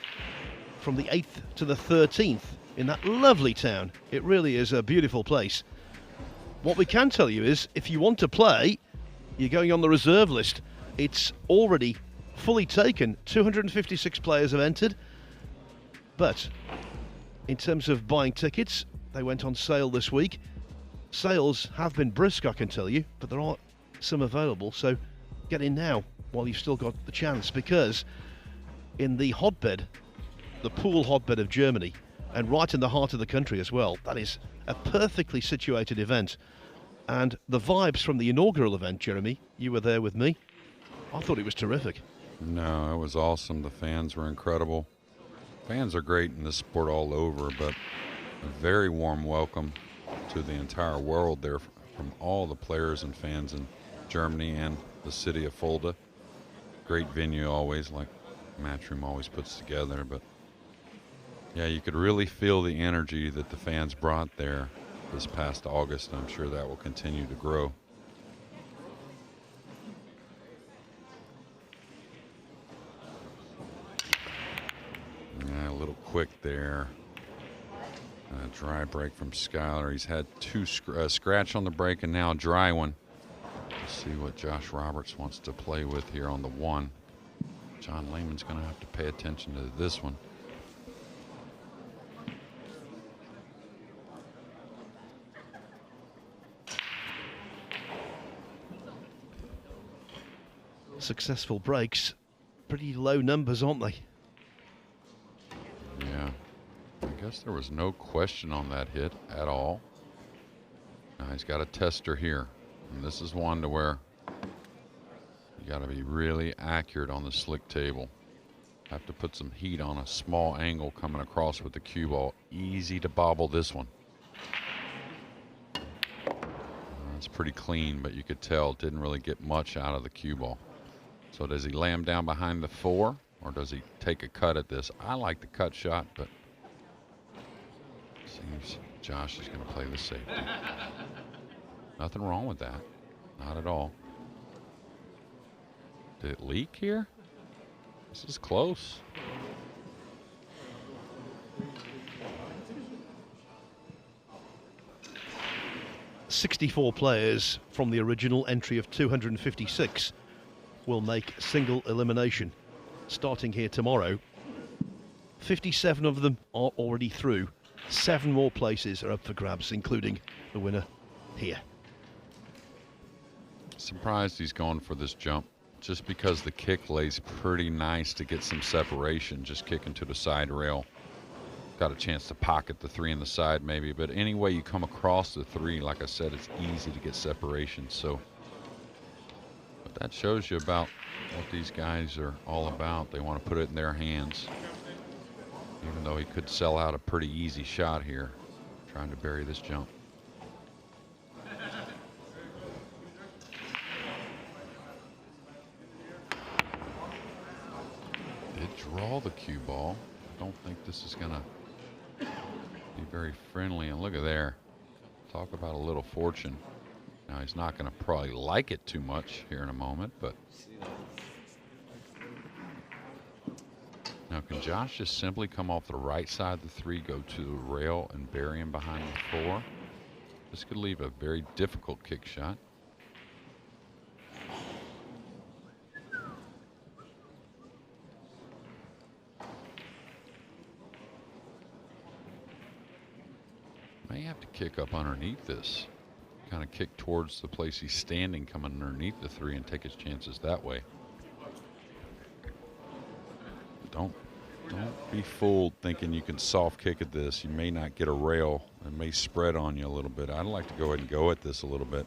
from the 8th to the 13th in that lovely town. It really is a beautiful place. What we can tell you is, if you want to play, you're going on the reserve list. It's already fully taken. 256 players have entered. But in terms of buying tickets, they went on sale this week. Sales have been brisk, I can tell you, but there are some available. So get in now while you've still got the chance, because in the hotbed, the pool hotbed of Germany, and right in the heart of the country as well, that is a perfectly situated event. And the vibes from the inaugural event, Jeremy, you were there with me. I thought it was terrific. No, it was awesome. The fans were incredible. Fans are great in this sport all over, but a very warm welcome to the entire world there from all the players and fans in Germany and the city of Fulda. Great venue always, like Matchroom always puts together. But yeah, you could really feel the energy that the fans brought there this past August. I'm sure that will continue to grow. Yeah, a little quick there. A dry break from Skyler. He's had two scratch on the break and now a dry one. Let's see what Josh Roberts wants to play with here on the 1. John Lehman's going to have to pay attention to this one. Successful breaks. Pretty low numbers, aren't they? Yeah. I guess there was no question on that hit at all. Now he's got a tester here. And this is one to where you got to be really accurate on the slick table. Have to put some heat on a small angle coming across with the cue ball. Easy to bobble this one. It's pretty clean, but you could tell it didn't really get much out of the cue ball. So does he lay him down behind the 4, or does he take a cut at this? I like the cut shot, but seems Josh is going to play the safety. Nothing wrong with that. Not at all. Did it leak here? This is close. "64 players from the original entry of 256 will make single elimination starting here tomorrow. 57 of them are already through. 7 more places are up for grabs, including the winner here. Surprised he's going for this jump, just because the kick lays pretty nice to get some separation, just kicking to the side rail. Got a chance to pocket the 3 in the side maybe, but any way you come across the 3, like I said, it's easy to get separation. So, but that shows you about what these guys are all about. They want to put it in their hands, even though he could sell out a pretty easy shot here, trying to bury this jump. Did draw the cue ball. I don't think this is going to be very friendly. And look at there. Talk about a little fortune. Now he's not going to probably like it too much here in a moment, but now can Josh just simply come off the right side of the 3, go to the rail and bury him behind the 4? This could leave a very difficult kick shot. have to kick up underneath this. Kind of kick towards the place he's standing, come underneath the 3 and take his chances that way. Don't be fooled thinking you can soft kick at this. You may not get a rail. It may spread on you a little bit. I'd like to go ahead and go at this a little bit.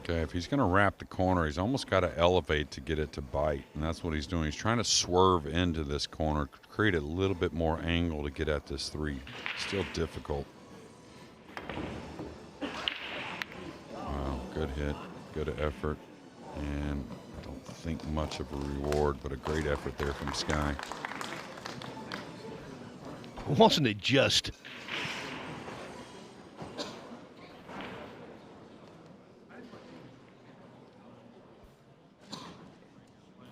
Okay, if he's going to wrap the corner, he's almost got to elevate to get it to bite, and that's what he's doing. He's trying to swerve into this corner, create a little bit more angle to get at this 3. Still difficult. Wow, good hit, good effort, and I don't think much of a reward, but a great effort there from Sky. Wasn't it just?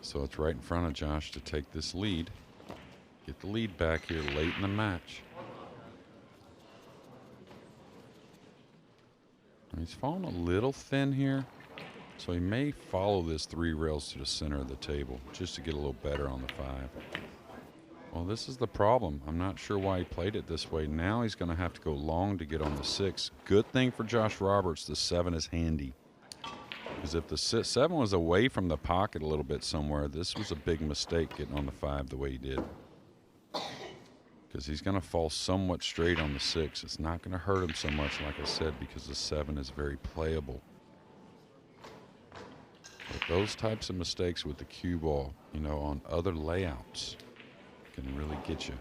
So it's right in front of Josh to take this lead. Get the lead back here late in the match. He's falling a little thin here, so he may follow this 3 rails to the center of the table just to get a little better on the 5. Well, this is the problem. I'm not sure why he played it this way. Now he's going to have to go long to get on the 6. Good thing for Josh Roberts, the 7 is handy. Because if the 7 was away from the pocket a little bit somewhere, this was a big mistake getting on the 5 the way he did. Because he's going to fall somewhat straight on the 6. It's not going to hurt him so much, like I said, because the 7 is very playable. But those types of mistakes with the cue ball, you know, on other layouts can really get you.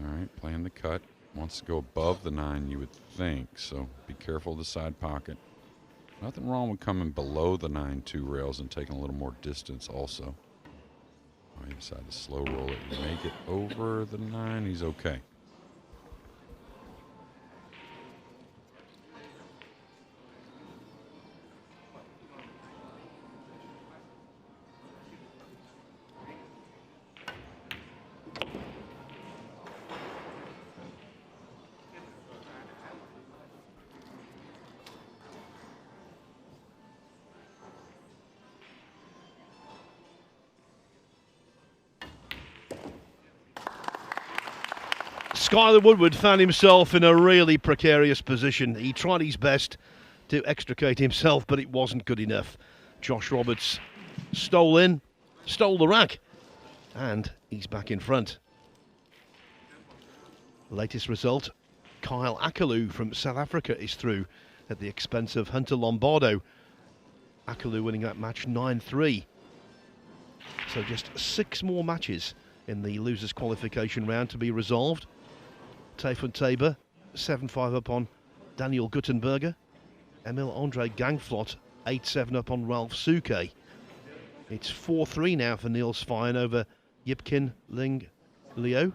All right, playing the cut. Wants to go above the 9, you would think, so be careful of the side pocket. Nothing wrong with coming below the 9-2 rails and taking a little more distance also. Oh, he decided to slow roll it. You make it over the 9, he's okay. Skyler Woodward found himself in a really precarious position. He tried his best to extricate himself, but it wasn't good enough. Josh Roberts stole the rack, and he's back in front. Latest result, Kyle Akalu from South Africa is through at the expense of Hunter Lombardo. Akalu winning that match 9-3. So just 6 more matches in the losers qualification round to be resolved. Tayfun Tabor 7-5 up on Daniel Guttenberger. Emil Andre Gangflot 8-7 up on Ralph Suke. It's 4-3 now for Niels Fine over Yipkin Ling Liu.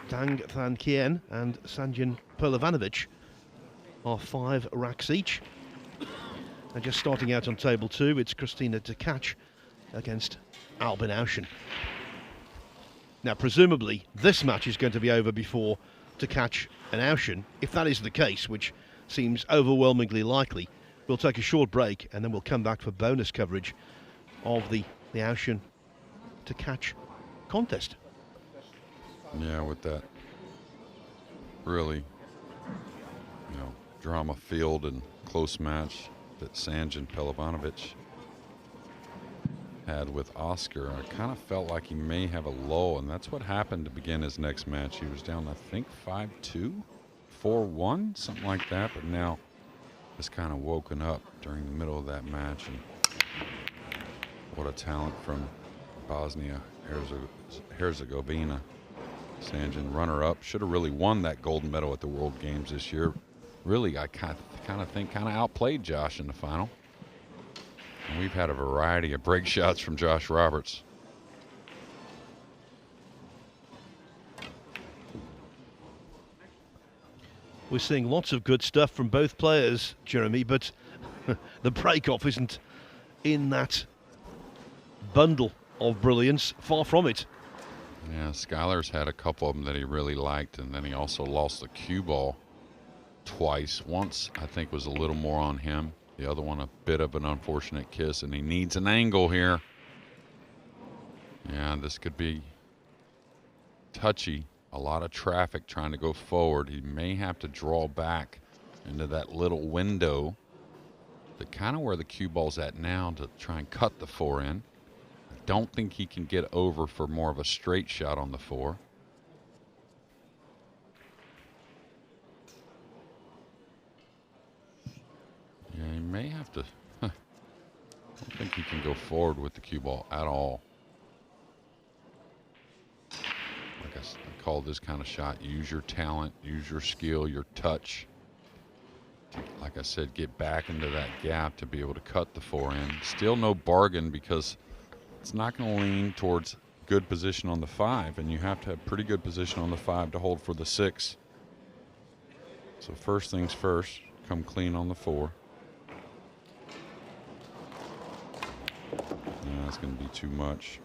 Dang Than Kien and Sanjin Perlovanovic are 5 racks each. And just starting out on table 2, it's Christina Tkach against Albin Auschen. Now, presumably, this match is going to be over before Tkach and Auschen. If that is the case, which seems overwhelmingly likely, we'll take a short break and then we'll come back for bonus coverage of the Auschen Tkach contest. Yeah, with that really, drama-filled and close match that Sanjin Perlovanovic had with Oscar, I kind of felt like he may have a lull, and that's what happened to begin his next match. He was down, I think, 5-2, 4-1, something like that, but now has kind of woken up during the middle of that match, and what a talent from Bosnia-Herzegovina. Sanjin, runner-up, should have really won that gold medal at the World Games this year. Really, I kind of think outplayed Josh in the final. And we've had a variety of break shots from Josh Roberts. We're seeing lots of good stuff from both players, Jeremy, but the break-off isn't in that bundle of brilliance. Far from it. Yeah, Skyler's had a couple of them that he really liked, and then he also lost the cue ball twice. Once, I think, was a little more on him. The other one, a bit of an unfortunate kiss, and he needs an angle here. Yeah, this could be touchy. A lot of traffic trying to go forward. He may have to draw back into that little window, to kind of where the cue ball's at now, to try and cut the 4 in. I don't think he can get over for more of a straight shot on the 4. Yeah, he may have to. I don't think he can go forward with the cue ball at all. Like I call this kind of shot, use your talent, use your skill, your touch. Like I said, get back into that gap to be able to cut the 4 in. Still no bargain, because it's not going to lean towards good position on the 5, and you have to have pretty good position on the 5 to hold for the 6. So first things first, come clean on the 4. Yeah, that's going to be too much.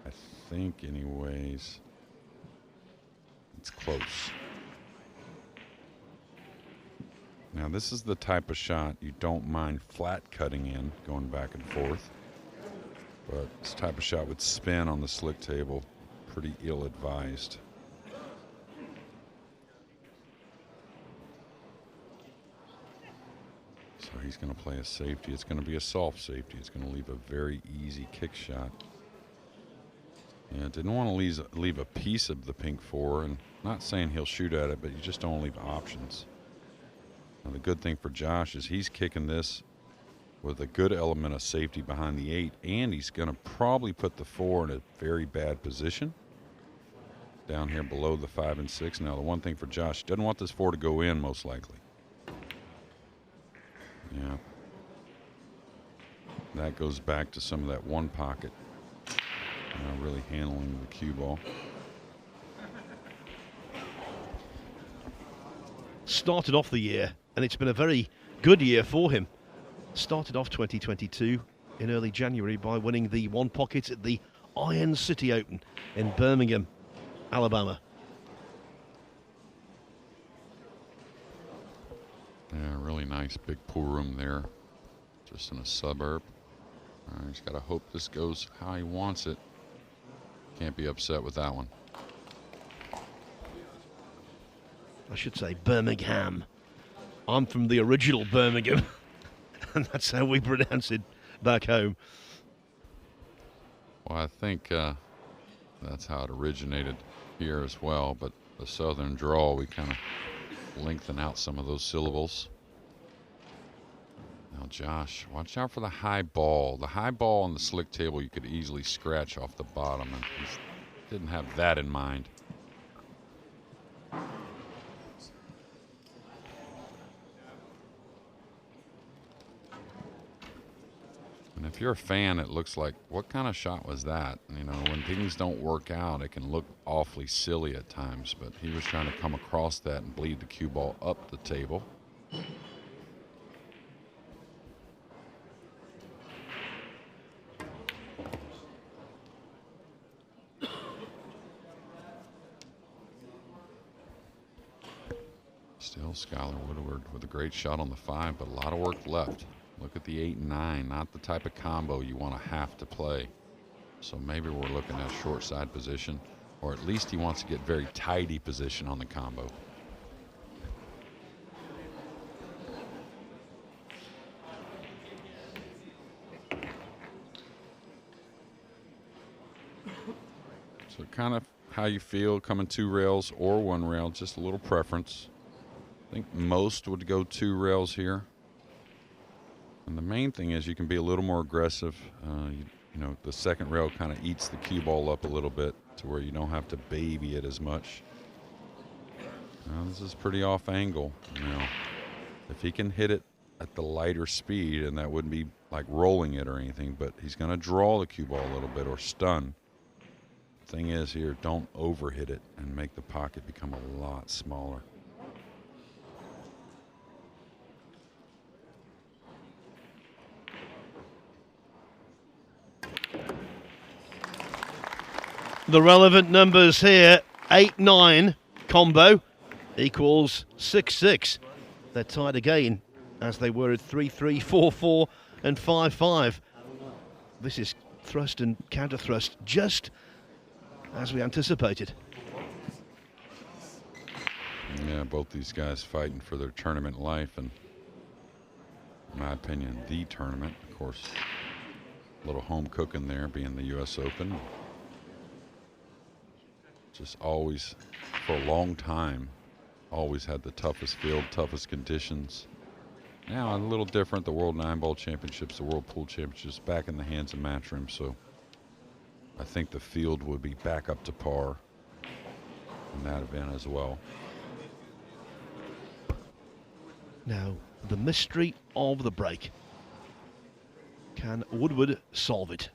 I think, anyways, it's close. Now, this is the type of shot you don't mind flat cutting in, going back and forth. But this type of shot with spin on the slick table, pretty ill-advised. So he's going to play a safety. It's going to be a soft safety. It's going to leave a very easy kick shot. Yeah, didn't want to leave a piece of the pink 4, and not saying he'll shoot at it, but you just don't want to leave options. Now, the good thing for Josh is he's kicking this with a good element of safety behind the 8, and he's going to probably put the 4 in a very bad position down here below the 5 and 6. Now, the one thing for Josh, he doesn't want this 4 to go in, most likely. Yeah. That goes back to some of that one pocket. Really handling the cue ball. Started off the year, and it's been a very good year for him. Started off 2022 in early January by winning the one pocket at the Iron City Open in Birmingham, Alabama. Yeah, really nice big pool room there, just in a suburb. He's got to hope this goes how he wants it. Can't be upset with that one. I should say Birmingham. I'm from the original Birmingham, and that's how we pronounce it back home. Well, I think that's how it originated here as well, but the southern drawl, we kind of lengthen out some of those syllables. Now, Josh, watch out for the high ball. The high ball on the slick table, you could easily scratch off the bottom, and he didn't have that in mind. And if you're a fan, it looks like, what kind of shot was that? You know, when things don't work out, it can look awfully silly at times, but he was trying to come across that and bleed the cue ball up the table. Still Skyler Woodward with a great shot on the 5, but a lot of work left. Look at the 8 and 9, not the type of combo you want to have to play. So maybe we're looking at short side position, or at least he wants to get very tidy position on the combo. So kind of how you feel coming 2 rails or 1 rail, just a little preference. I think most would go 2 rails here. And the main thing is you can be a little more aggressive. you know, the second rail kind of eats the cue ball up a little bit to where you don't have to baby it as much. Now, this is pretty off angle. Now, if he can hit it at the lighter speed, and that wouldn't be like rolling it or anything, but he's going to draw the cue ball a little bit or stun. Thing is here, don't overhit it and make the pocket become a lot smaller. The relevant numbers here, 8-9 combo equals 6-6. They're tied again as they were at 3-3, 4-4 and 5-5. This is thrust and counter thrust just as we anticipated. Yeah, both these guys fighting for their tournament life, and in my opinion, the tournament. Of course, a little home cooking there, being the U.S. Open. Just always, for a long time, always had the toughest field, toughest conditions. Now, a little different, the World 9-Ball Championships, the World Pool Championships, back in the hands of Matchroom, so I think the field would be back up to par in that event as well. Now, the mystery of the break. Can Woodward solve it?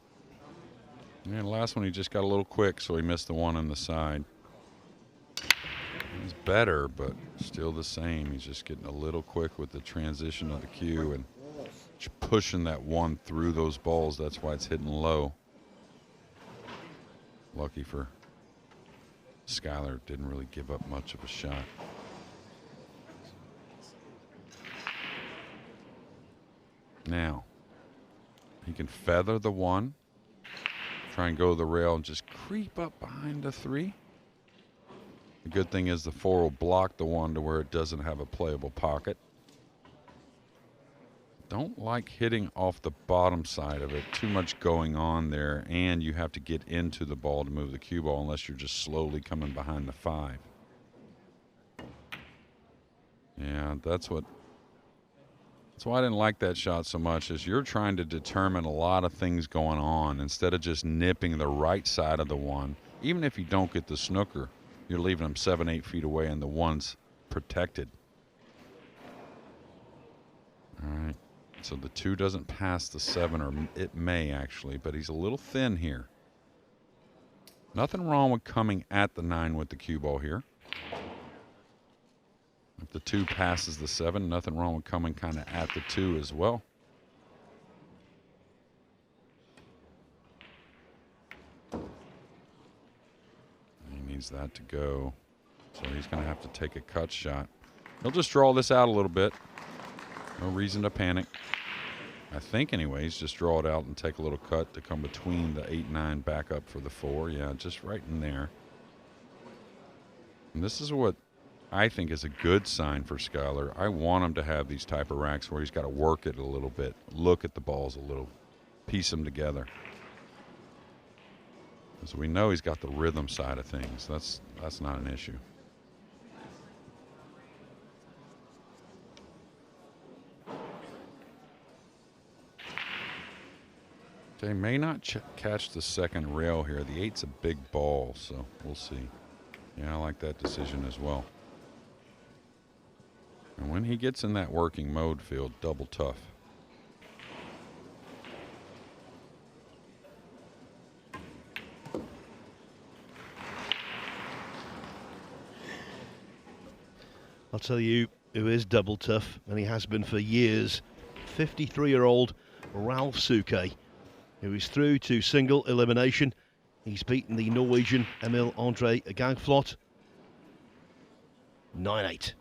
Yeah, the last one he just got a little quick, so he missed the one on the side. He's better, but still the same. He's just getting a little quick with the transition of the cue and pushing that one through those balls. That's why it's hitting low. Lucky for Skyler, didn't really give up much of a shot. Now, he can feather the one. Try and go to the rail and just creep up behind the 3. The good thing is the 4 will block the 1 to where it doesn't have a playable pocket. Don't like hitting off the bottom side of it. Too much going on there, and you have to get into the ball to move the cue ball unless you're just slowly coming behind the 5. Yeah, that's why I didn't like that shot so much, is you're trying to determine a lot of things going on instead of just nipping the right side of the 1. Even if you don't get the snooker, you're leaving them 7-8 feet away and the 1's protected. All right, so the 2 doesn't pass the 7, or it may actually, but he's a little thin here. Nothing wrong with coming at the 9 with the cue ball here. If the 2 passes the 7, nothing wrong with coming kind of at the 2 as well. He needs that to go. So he's going to have to take a cut shot. He'll just draw this out a little bit. No reason to panic. I think anyways, just draw it out and take a little cut to come between the 8-9 back up for the 4. Yeah, just right in there. And this is what I think is a good sign for Skyler. I want him to have these type of racks where he's got to work it a little bit, look at the balls a little, piece them together. Because we know he's got the rhythm side of things. That's not an issue. Okay, may not catch the second rail here. The 8's a big ball, so we'll see. Yeah, I like that decision as well. And when he gets in that working mode field, double tough. I'll tell you who is double tough, and he has been for years. 53-year-old Ralph Suke, who is through to single elimination. He's beaten the Norwegian Emil Andre Gangflot 9-8.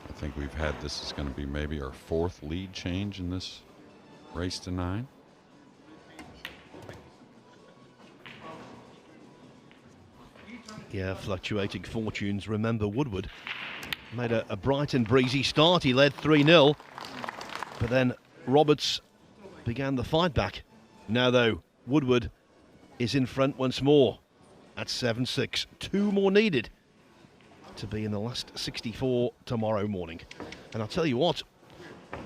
I think we've had, this is going to be maybe our 4th lead change in this race to 9. Yeah, fluctuating fortunes. Remember, Woodward made a bright and breezy start. He led 3-0, but then Roberts began the fight back. Now, though, Woodward is in front once more at 7-6. 2 more needed to be in the last 64 tomorrow morning. And I'll tell you what,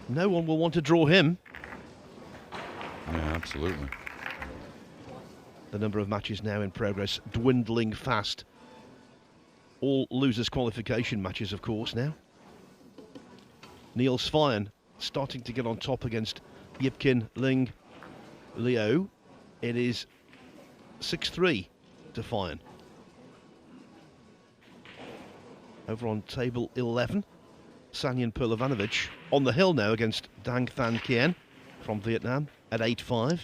no one will want to draw him. Yeah, absolutely. The number of matches now in progress dwindling fast. All losers qualification matches, of course, now. Neil Svein starting to get on top against Yipkin Ling Leo. It is 6-3 to Svein. Over on table 11, Sanyan Perlovanovic on the hill now against Dang Than Kien from Vietnam at 8-5.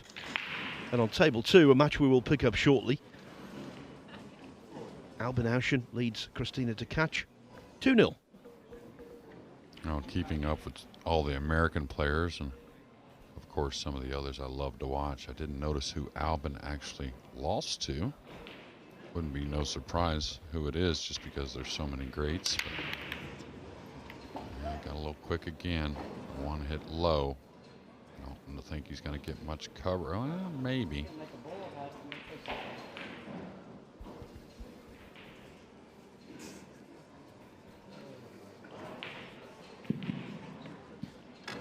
And on table 2, a match we will pick up shortly. Albin Auschen leads Christina to catch 2-0. Now, keeping up with all the American players and, of course, some of the others I love to watch. I didn't notice who Albin actually lost to. Wouldn't be no surprise who it is just because there's so many greats. But, yeah, got a little quick again. One hit low. I don't think he's going to get much cover. Well, maybe.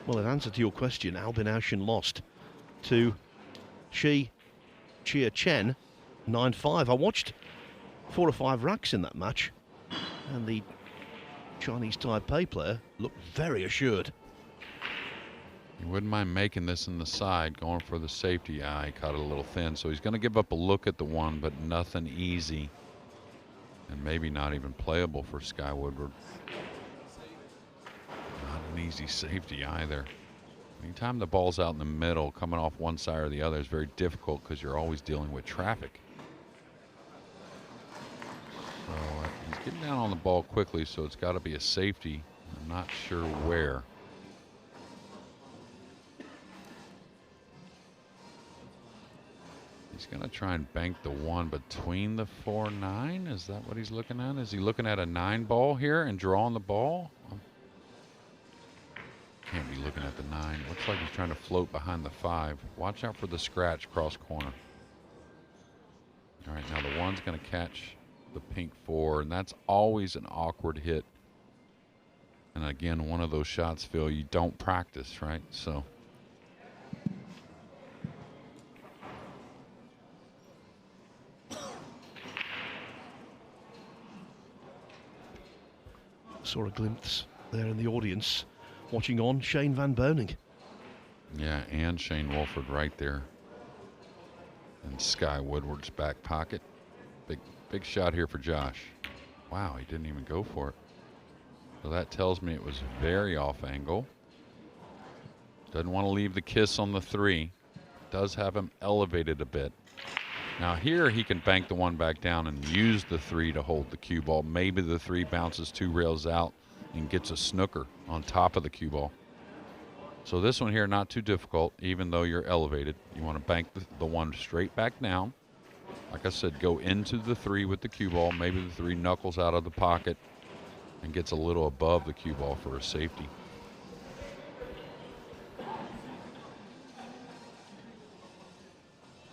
Well, in answer to your question, Albin Auschen lost to Shi Chia Chen 9-5. I watched 4 or 5 racks in that match, and the Chinese Taipei player looked very assured. He wouldn't mind making this in the side, going for the safety. He caught it a little thin, so he's going to give up a look at the one, but nothing easy, and maybe not even playable for Sky Woodward. Not an easy safety either. Anytime the ball's out in the middle, coming off one side or the other is very difficult because you're always dealing with traffic. So he's getting down on the ball quickly, so it's got to be a safety. I'm not sure where. He's going to try and bank the one between the 4-9. Is that what he's looking at? Is he looking at a 9 ball here and drawing the ball? Can't be looking at the 9. Looks like he's trying to float behind the 5. Watch out for the scratch cross corner. All right, now the 1's going to catch the pink 4, and that's always an awkward hit. And again, one of those shots, Phil, you don't practice, right? So. Saw a glimpse there in the audience. Watching on, Shane Van Boning. Yeah, and Shane Wolford right there. And Sky Woodward's back pocket. Big shot here for Josh. Wow, he didn't even go for it. So that tells me it was very off angle. Doesn't want to leave the kiss on the 3. Does have him elevated a bit. Now here he can bank the 1 back down and use the 3 to hold the cue ball. Maybe the 3 bounces 2 rails out and gets a snooker on top of the cue ball. So this one here, not too difficult, even though you're elevated. You want to bank the 1 straight back down. Like I said, go into the 3 with the cue ball. Maybe the 3 knuckles out of the pocket and gets a little above the cue ball for a safety.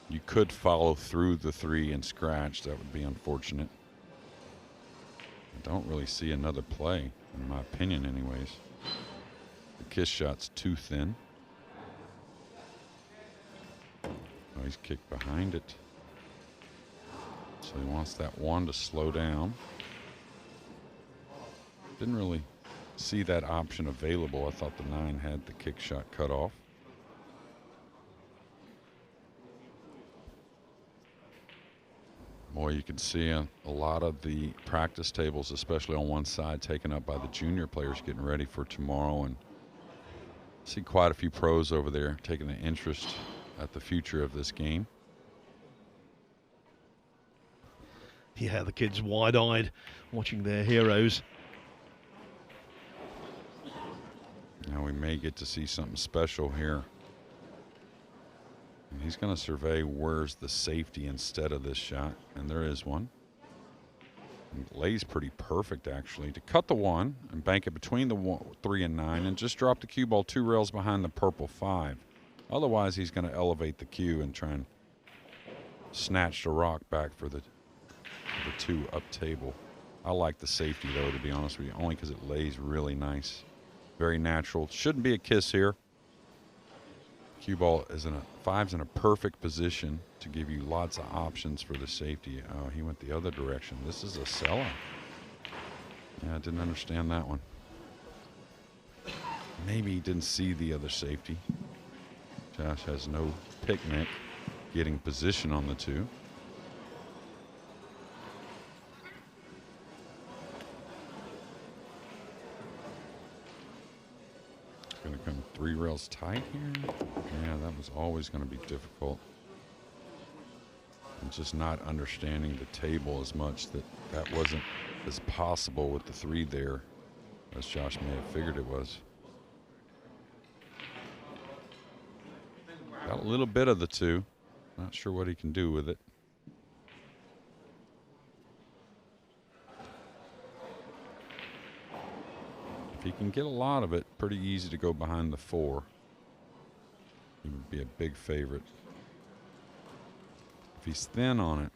You could follow through the 3 and scratch. That would be unfortunate. I don't really see another play, in my opinion anyways. The kiss shot's too thin. Oh, he's kicked behind it. So he wants that 1 to slow down. Didn't really see that option available. I thought the 9 had the kick shot cut off. Boy, you can see a lot of the practice tables, especially on one side, taken up by the junior players getting ready for tomorrow. And see quite a few pros over there taking an interest at the future of this game. Yeah, the kids wide-eyed watching their heroes. Now we may get to see something special here. And he's going to survey where's the safety instead of this shot, and there is one. And lays pretty perfect, actually, to cut the 1 and bank it between the 3 and 9 and just drop the cue ball 2 rails behind the purple 5. Otherwise, he's going to elevate the cue and try and snatch the rock back for the 2 up table. I like the safety, though, to be honest with you, only because it lays really nice. Very natural. Shouldn't be a kiss here. Cue ball is 5's in a perfect position to give you lots of options for the safety. Oh, he went the other direction. This is a sellout. Yeah, I didn't understand that one. Maybe he didn't see the other safety. Josh has no picnic getting position on the 2. Going to come 3 rails tight here. Yeah, that was always going to be difficult. I'm just not understanding the table as much that wasn't as possible with the 3 there as Josh may have figured it was. Got a little bit of the 2. Not sure what he can do with it. If he can get a lot of it, pretty easy to go behind the 4. He would be a big favorite. If he's thin on it,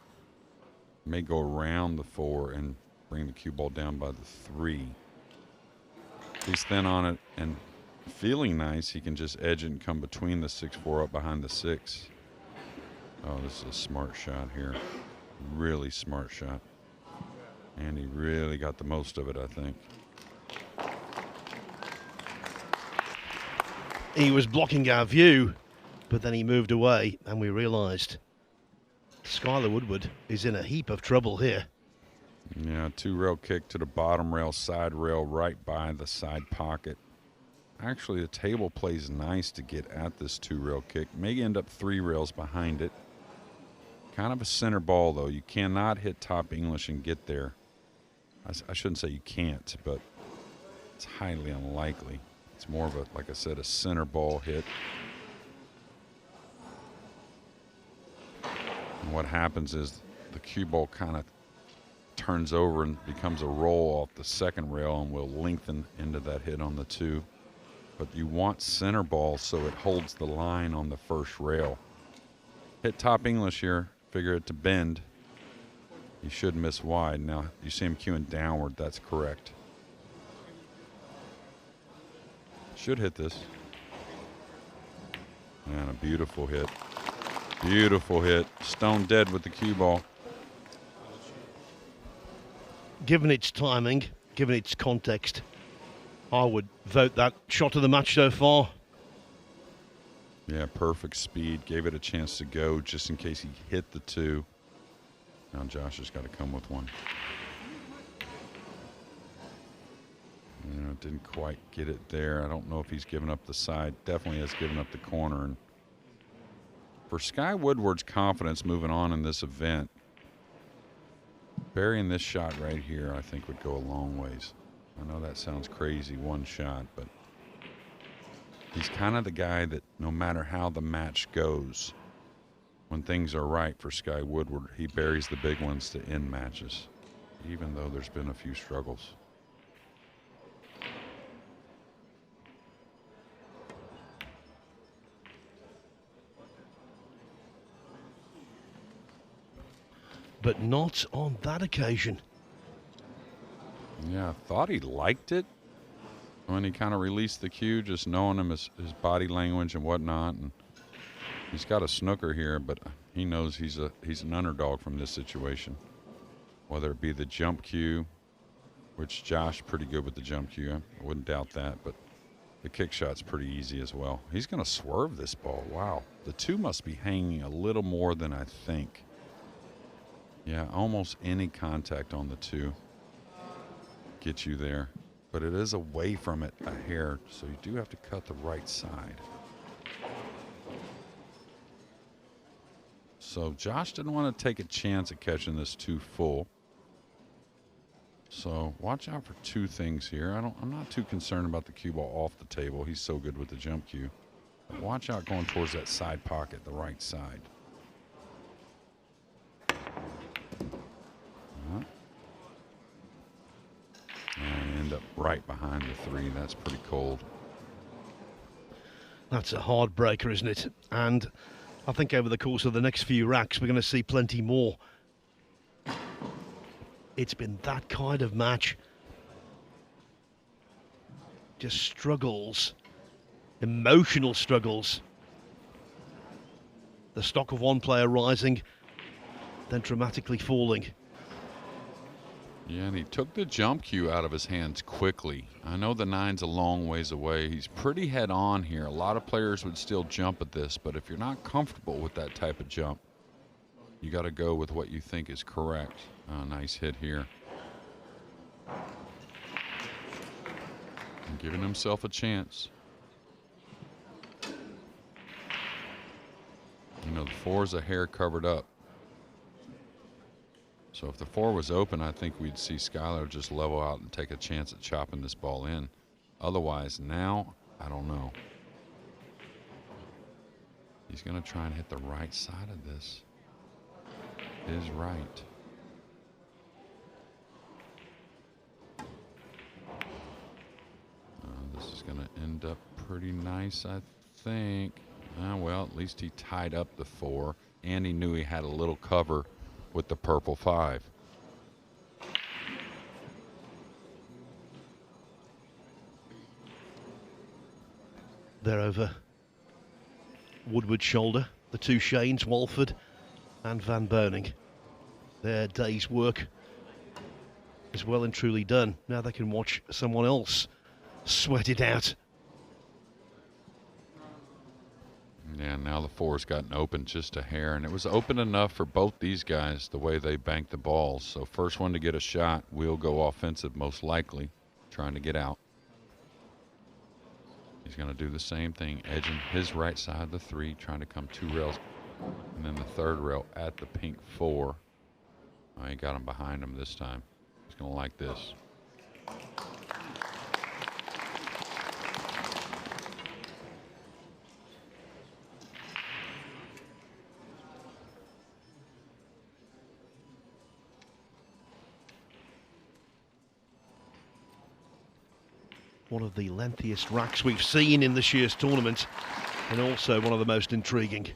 may go around the 4 and bring the cue ball down by the 3. If he's thin on it and feeling nice, he can just edge it and come between the 6-4 up behind the 6. Oh, this is a smart shot here. Really smart shot. And he really got the most of it, I think. He was blocking our view, but then he moved away and we realised Skyler Woodward is in a heap of trouble here. Yeah, 2 rail kick to the bottom rail, side rail right by the side pocket. Actually, the table plays nice to get at this 2 rail kick. May end up 3 rails behind it. Kind of a center ball, though. You cannot hit top English and get there. I shouldn't say you can't, but it's highly unlikely. It's more of a, like I said, a center ball hit. And what happens is the cue ball kind of turns over and becomes a roll off the second rail and will lengthen into that hit on the 2. But you want center ball so it holds the line on the first rail. Hit top English here, figure it to bend. You should miss wide. Now, you see him cueing downward, that's correct. Should hit this. And a beautiful hit. Beautiful hit. Stone dead with the cue ball. Given its timing, given its context, I would vote that shot of the match so far. Yeah, perfect speed. Gave it a chance to go just in case he hit the 2. Now Josh has got to come with one. You know, didn't quite get it there. I don't know if he's given up the side. Definitely has given up the corner. And for Sky Woodward's confidence moving on in this event, burying this shot right here, I think, would go a long ways. I know that sounds crazy, one shot, but he's kind of the guy that no matter how the match goes, when things are right for Sky Woodward, he buries the big ones to end matches, even though there's been a few struggles. But not on that occasion. Yeah, I thought he liked it when he kind of released the cue, just knowing him, his body language and whatnot. And he's got a snooker here, but he knows he's an underdog from this situation. Whether it be the jump cue, which Josh pretty good with the jump cue, I wouldn't doubt that, but the kick shot's pretty easy as well. He's going to swerve this ball. Wow, the 2 must be hanging a little more than I think. Yeah, almost any contact on the 2 gets you there, but it is away from it a hair, so you do have to cut the right side. So Josh didn't want to take a chance at catching this 2 full. So watch out for 2 things here. I'm not too concerned about the cue ball off the table. He's so good with the jump cue. But watch out going towards that side pocket, the right side. up right behind the three. That's pretty cold. That's a hard breaker, isn't it? And I think over the course of the next few racks, we're going to see plenty more. It's been that kind of match. Just struggles, emotional struggles. The stock of one player rising, then dramatically falling. Yeah, and he took the jump cue out of his hands quickly. I know the 9's a long ways away. He's pretty head on here. A lot of players would still jump at this, but if you're not comfortable with that type of jump, you got to go with what you think is correct. Nice hit here. And giving himself a chance. You know, the 4's a hair covered up. So if the 4 was open, I think we'd see Skyler just level out and take a chance at chopping this ball in. Otherwise, now, I don't know. He's going to try and hit the right side of this. His right. This is going to end up pretty nice, I think. Well, at least he tied up the 4, and he knew he had a little cover with the purple 5. They're over Woodward's shoulder, the two Shanes, Walford and Van Boning. Their day's work is well and truly done. Now they can watch someone else sweat it out. Yeah, now the 4's gotten open just a hair, and it was open enough for both these guys the way they banked the balls. So first one to get a shot will go offensive most likely, trying to get out. He's going to do the same thing, edging his right side of the 3, trying to come 2 rails, and then the 3rd rail at the pink 4. Oh, he got him behind him this time. He's going to like this. One of the lengthiest racks we've seen in this year's tournament, and also one of the most intriguing.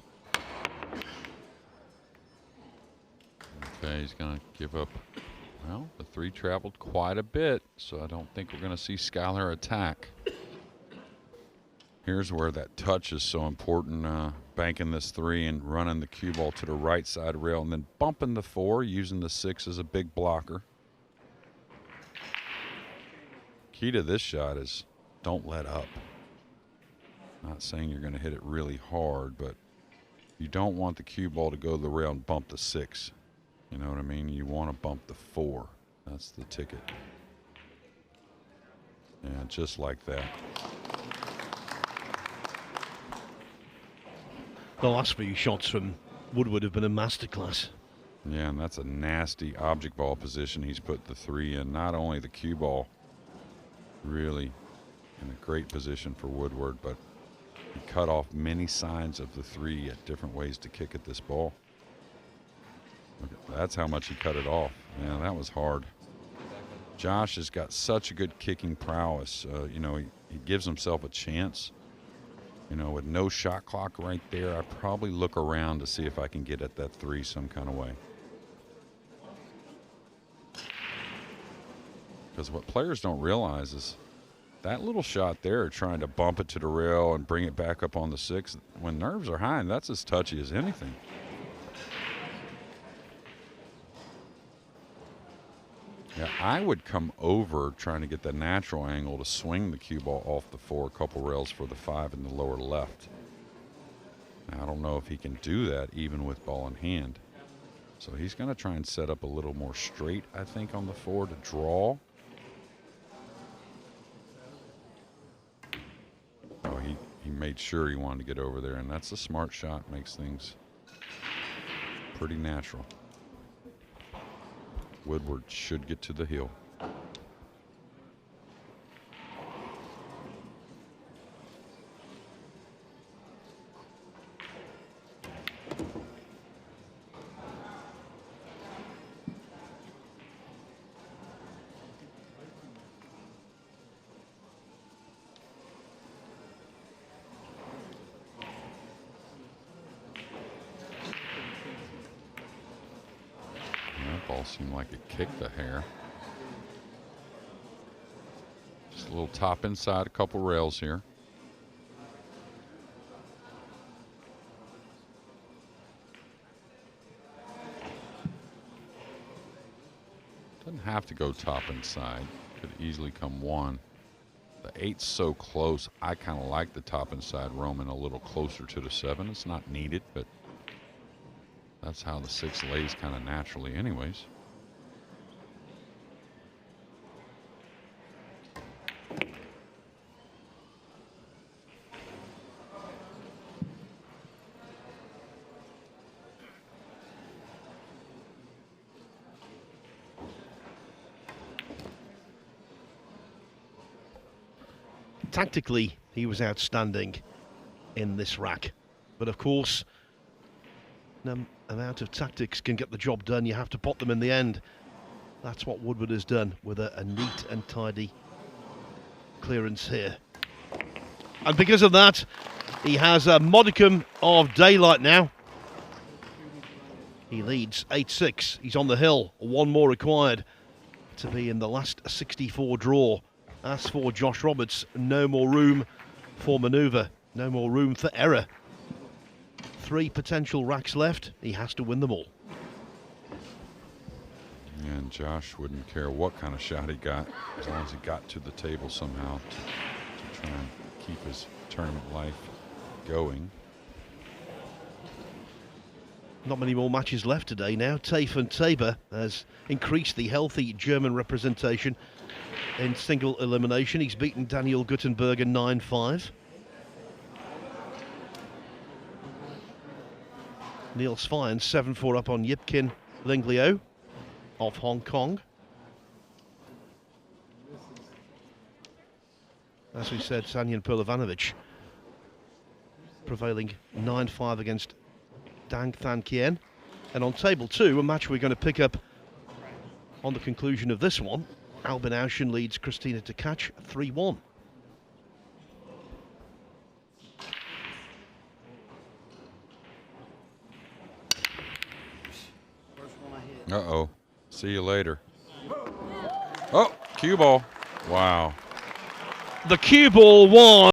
Okay, he's going to give up. Well, the 3 traveled quite a bit, so I don't think we're going to see Skyler attack. Here's where that touch is so important, banking this 3 and running the cue ball to the right side rail and then bumping the 4, using the 6 as a big blocker. Key to this shot is don't let up. Not saying you're going to hit it really hard, but you don't want the cue ball to go to the rail and bump the 6. You know what I mean? You want to bump the 4. That's the ticket. Yeah, just like that. The last few shots from Woodward have been a masterclass. Yeah, and that's a nasty object ball position he's put the 3 in. Not only the cue ball really in a great position for Woodward, but he cut off many signs of the 3 at different ways to kick at this ball. That's how much he cut it off. Man, that was hard. Josh has got such a good kicking prowess. You know, he gives himself a chance. You know, with no shot clock right there, I'd probably look around to see if I can get at that 3 some kind of way. Because what players don't realize is that little shot there, trying to bump it to the rail and bring it back up on the 6, when nerves are high, that's as touchy as anything. Yeah, I would come over trying to get the natural angle to swing the cue ball off the 4 a couple rails for the 5 in the lower left. Now, I don't know if he can do that even with ball in hand. So he's going to try and set up a little more straight, I think, on the 4 to draw. Oh, he made sure he wanted to get over there, and that's a smart shot. Makes things pretty natural. Woodward should get to the hill. Seemed like it kicked the hair. Just a little top inside, a couple rails here. Doesn't have to go top inside. Could easily come one. The 8's so close. I kind of like the top inside roaming a little closer to the 7. It's not needed, but that's how the 6 lays kind of naturally anyways. Tactically, he was outstanding in this rack. But of course, no amount of tactics can get the job done. You have to pot them in the end. That's what Woodward has done with a neat and tidy clearance here. And because of that, he has a modicum of daylight now. He leads 8-6. He's on the hill. One more required to be in the last 64 draw. As for Josh Roberts, no more room for manoeuvre, no more room for error. 3 potential racks left. He has to win them all. And Josh wouldn't care what kind of shot he got, as long as he got to the table somehow to try and keep his tournament life going. Not many more matches left today now. Tafe and Tabor has increased the healthy German representation in single elimination. He's beaten Daniel Guttenberger 9-5. Neil Svein 7-4 up on Yipkin Lingliao of Hong Kong. As we said, Sanyan Perlovanovic prevailing 9-5 against Dang Than Kien. And on table 2, a match we're going to pick up on the conclusion of this one. Albin Auschen leads Christina Tkach 3-1. Uh-oh. See you later. Oh, cue ball. Wow. The cue ball won.